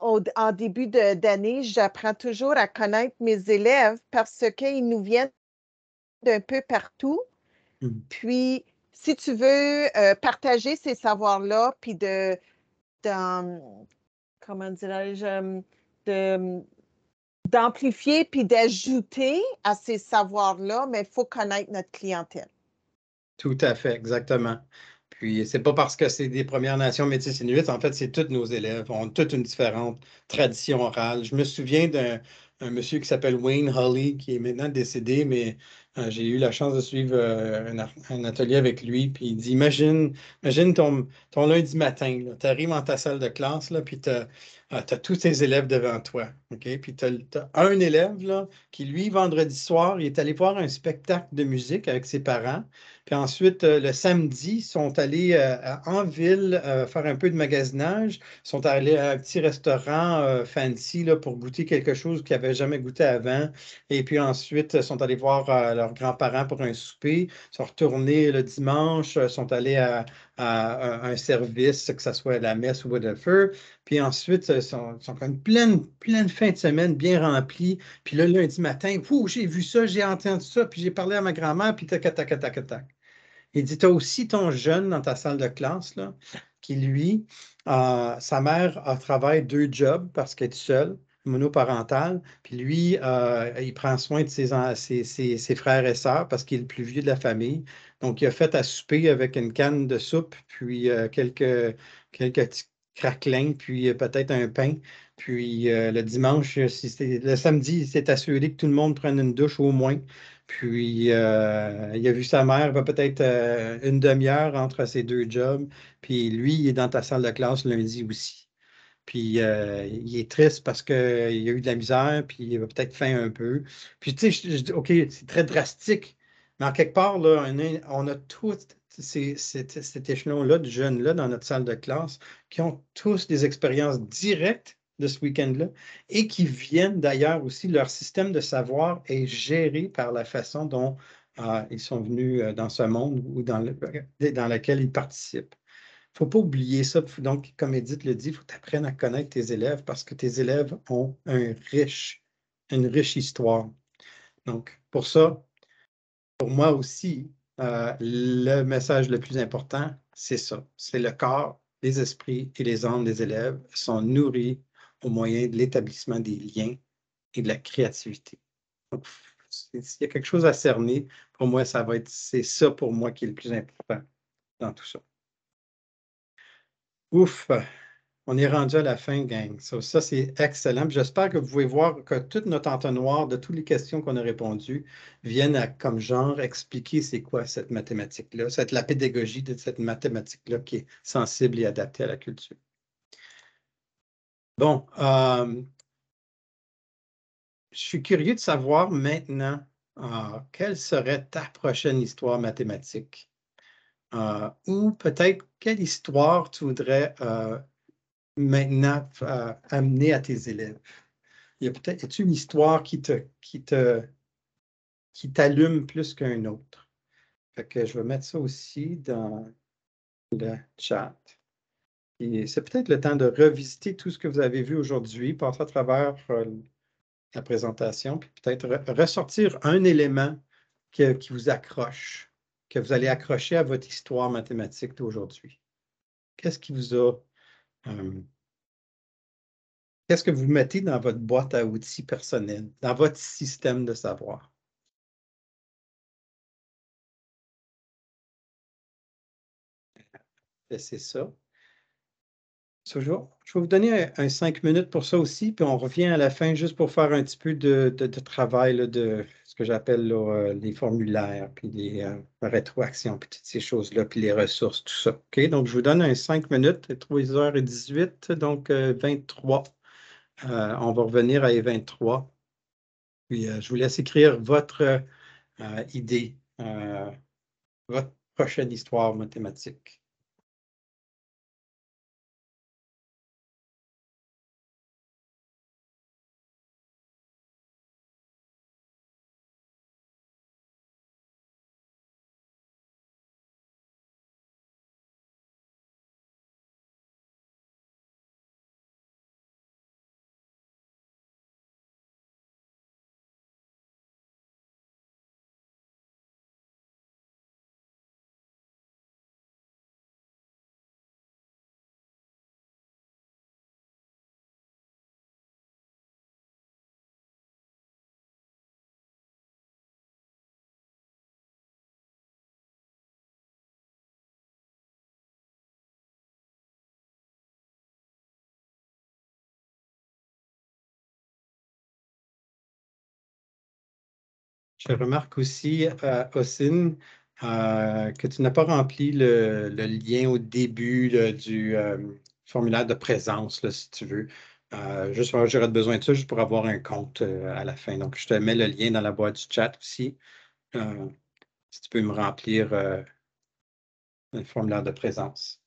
en début d'année, j'apprends toujours à connaître mes élèves parce qu'ils nous viennent d'un peu partout. Puis, si tu veux partager ces savoirs-là, puis comment dirais-je, d'amplifier puis d'ajouter à ces savoirs-là, mais il faut connaître notre clientèle. Tout à fait, exactement. Puis, c'est pas parce que c'est des Premières Nations Métis Inuits, en fait, c'est tous nos élèves ont toute une différente tradition orale. Je me souviens d'un monsieur qui s'appelle Wayne Holly, qui est maintenant décédé, mais j'ai eu la chance de suivre un atelier avec lui. Puis il dit, imagine ton lundi matin, tu arrives dans ta salle de classe, là, puis tu as tous tes élèves devant toi. OK? Puis tu as un élève là, qui, lui, vendredi soir, il est allé voir un spectacle de musique avec ses parents. Puis ensuite, le samedi, ils sont allés en ville faire un peu de magasinage. Ils sont allés à un petit restaurant fancy là, pour goûter quelque chose qu'ils n'avaient jamais goûté avant. Et puis ensuite, ils sont allés voir leurs grands-parents pour un souper. Ils sont retournés le dimanche, sont allés à un service, que ce soit la messe ou whatever. Puis ensuite, ils sont comme pleine fin de semaine, bien remplis. Puis là, lundi matin, j'ai vu ça, j'ai entendu ça, puis j'ai parlé à ma grand-mère, puis tac, tac, tac, tac, tac. Il dit, tu as aussi ton jeune dans ta salle de classe, là, qui, lui, sa mère travaille 2 jobs parce qu'elle est seule, monoparentale. Puis lui, il prend soin de ses frères et sœurs parce qu'il est le plus vieux de la famille. Donc, il a fait à souper avec une canne de soupe, puis quelques petits craquelins, puis peut-être un pain. Puis le dimanche, le samedi, il s'est assuré que tout le monde prenne une douche au moins. Puis, il a vu sa mère peut-être une demi-heure entre ses 2 jobs. Puis, lui, il est dans ta salle de classe lundi aussi. Puis, il est triste parce qu'il a eu de la misère, puis il a peut-être faim un peu. Puis, tu sais, je dis, OK, c'est très drastique, Mais en quelque part, là, on a tous cet échelon-là de jeunes-là dans notre salle de classe qui ont tous des expériences directes de ce week-end-là et qui viennent d'ailleurs aussi, leur système de savoir est géré par la façon dont ils sont venus dans ce monde ou dans lequel ils participent. Il ne faut pas oublier ça. Donc, comme Edith le dit, il faut apprendre à connaître tes élèves parce que tes élèves ont une riche histoire. Donc, pour ça, pour moi aussi, le message le plus important, c'est ça. C'est le corps, les esprits et les âmes des élèves sont nourris au moyen de l'établissement des liens et de la créativité. Donc, s'il y a quelque chose à cerner, pour moi, c'est ça pour moi qui est le plus important dans tout ça. Ouf! On est rendu à la fin, gang. Ça, c'est excellent. J'espère que vous pouvez voir que toute notre entonnoir de toutes les questions qu'on a répondues viennent comme genre expliquer c'est quoi cette mathématique-là, la pédagogie de cette mathématique-là qui est sensible et adaptée à la culture. Bon, je suis curieux de savoir maintenant quelle serait ta prochaine histoire mathématique? Ou peut-être quelle histoire tu voudrais maintenant amener à tes élèves? Il y a peut-être une histoire qui t'allume plus qu'un autre. Fait que je vais mettre ça aussi dans le chat. Et c'est peut-être le temps de revisiter tout ce que vous avez vu aujourd'hui, passer à travers la présentation, puis peut-être ressortir un élément qui vous accroche, que vous allez accrocher à votre histoire mathématique d'aujourd'hui. Qu'est-ce qui vous a Qu'est-ce que vous mettez dans votre boîte à outils personnelle, dans votre système de savoir? C'est ça. Je vais vous donner un 5 minutes pour ça aussi, puis on revient à la fin juste pour faire un petit peu de travail là, de ce que j'appelle les formulaires, puis les rétroactions, puis toutes ces choses-là, puis les ressources, tout ça. OK? Donc, je vous donne un 5 minutes, 3h18, donc 23. On va revenir à 23. Puis, je vous laisse écrire votre idée, votre prochaine histoire mathématique. Je remarque aussi, Ossine, que tu n'as pas rempli le lien au début là, du formulaire de présence, là, si tu veux. J'aurais besoin de ça juste pour avoir un compte à la fin. Donc, je te mets le lien dans la boîte du chat aussi. Si tu peux me remplir le formulaire de présence.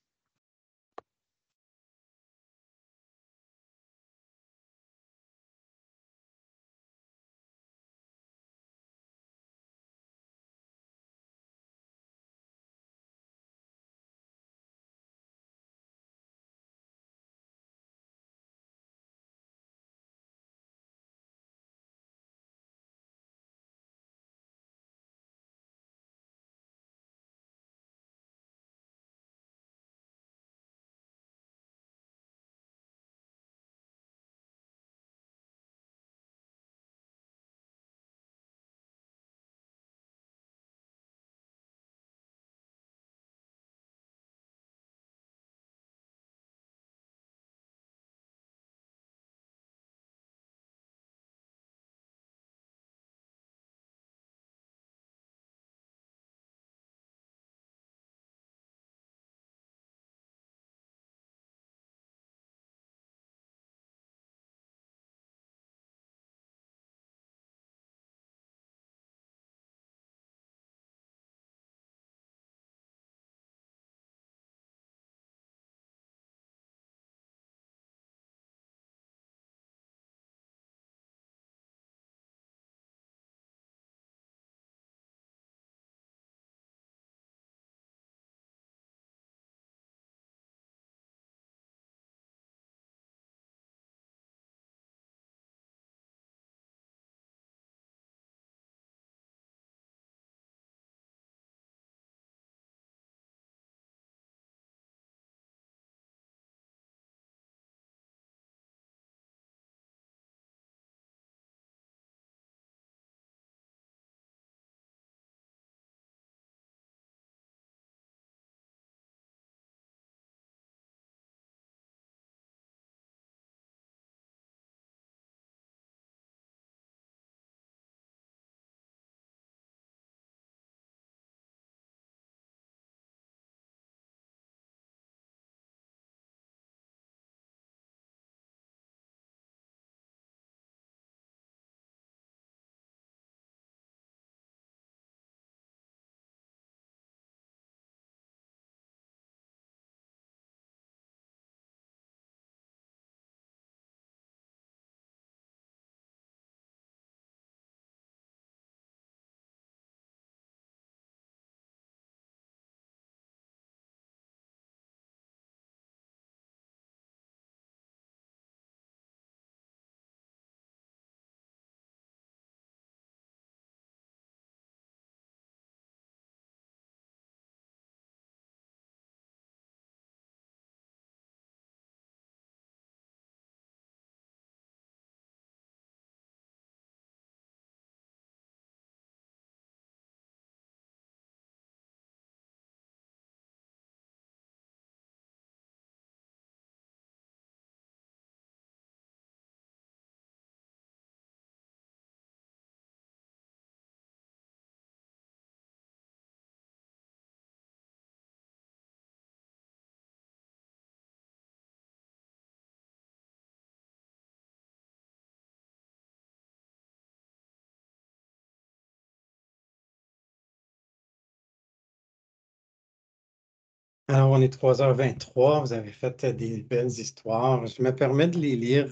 Alors, on est 3h23. Vous avez fait des belles histoires. Je me permets de les lire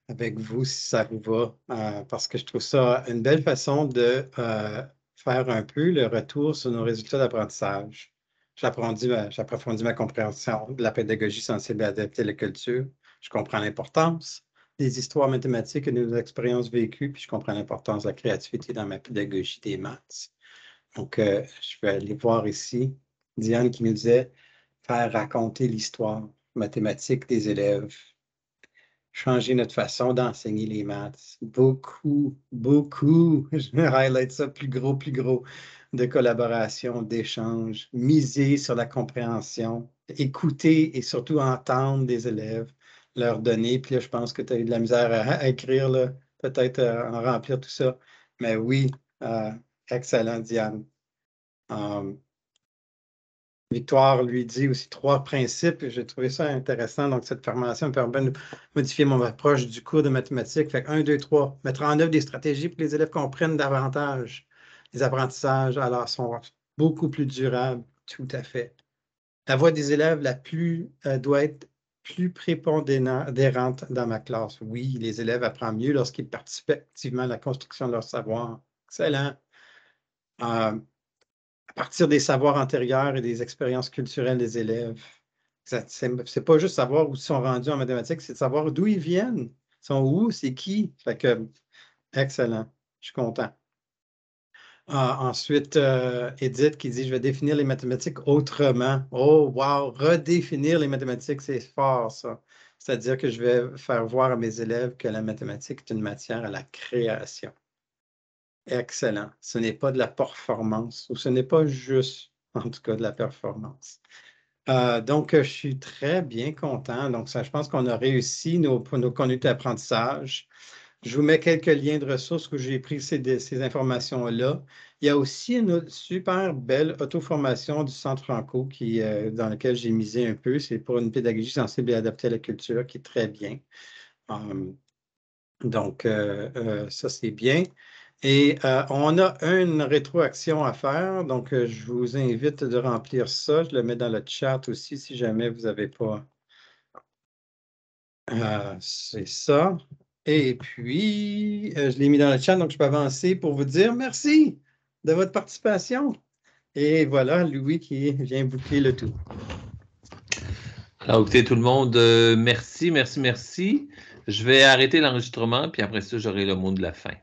avec vous si ça vous va, parce que je trouve ça une belle façon de faire un peu le retour sur nos résultats d'apprentissage. J'approfondis ma compréhension de la pédagogie sensible et adaptée à la culture. Je comprends l'importance des histoires mathématiques et de nos expériences vécues, puis je comprends l'importance de la créativité dans ma pédagogie des maths. Donc, je vais aller voir ici Diane qui nous disait faire raconter l'histoire mathématique des élèves, changer notre façon d'enseigner les maths. Beaucoup, beaucoup, je vais highlight ça plus gros, de collaboration, d'échange, miser sur la compréhension, écouter et surtout entendre des élèves, leur donner. Puis là, je pense que tu as eu de la misère à écrire, là, peut-être en remplir tout ça. Mais oui, excellent, Diane. Victoire lui dit aussi 3 principes. J'ai trouvé ça intéressant. Donc, cette formation me permet de modifier mon approche du cours de mathématiques. Fait que 1, 2, 3, mettre en œuvre des stratégies pour que les élèves comprennent davantage les apprentissages, alors sont beaucoup plus durables. Tout à fait. La voix des élèves doit être plus prépondérante dans ma classe. Oui, les élèves apprennent mieux lorsqu'ils participent activement à la construction de leur savoir. Excellent. À partir des savoirs antérieurs et des expériences culturelles des élèves. C'est pas juste savoir où ils sont rendus en mathématiques, c'est de savoir d'où ils viennent. Ils sont où, c'est qui. Fait que, excellent. Je suis content. Ensuite, Edith qui dit, je vais définir les mathématiques autrement. Oh, wow! Redéfinir les mathématiques, c'est fort, ça. C'est-à-dire que je vais faire voir à mes élèves que la mathématique est une matière à la création. Excellent. Ce n'est pas de la performance, ou ce n'est pas juste, en tout cas, de la performance. Donc, je suis très bien content. Donc, ça, je pense qu'on a réussi nos conduites d'apprentissage. Je vous mets quelques liens de ressources où j'ai pris ces informations-là. Il y a aussi une super belle auto-formation du Centre Franco dans laquelle j'ai misé un peu. C'est pour une pédagogie sensible et adaptée à la culture qui est très bien. Donc, ça, c'est bien. Et on a une rétroaction à faire, donc je vous invite de remplir ça. Je le mets dans le chat aussi si jamais vous n'avez pas. C'est ça. Et puis, je l'ai mis dans le chat, donc je peux avancer pour vous dire merci de votre participation. Et voilà, Louis qui vient boucler le tout. Alors, écoutez, tout le monde, merci. Je vais arrêter l'enregistrement, puis après ça, j'aurai le mot de la fin.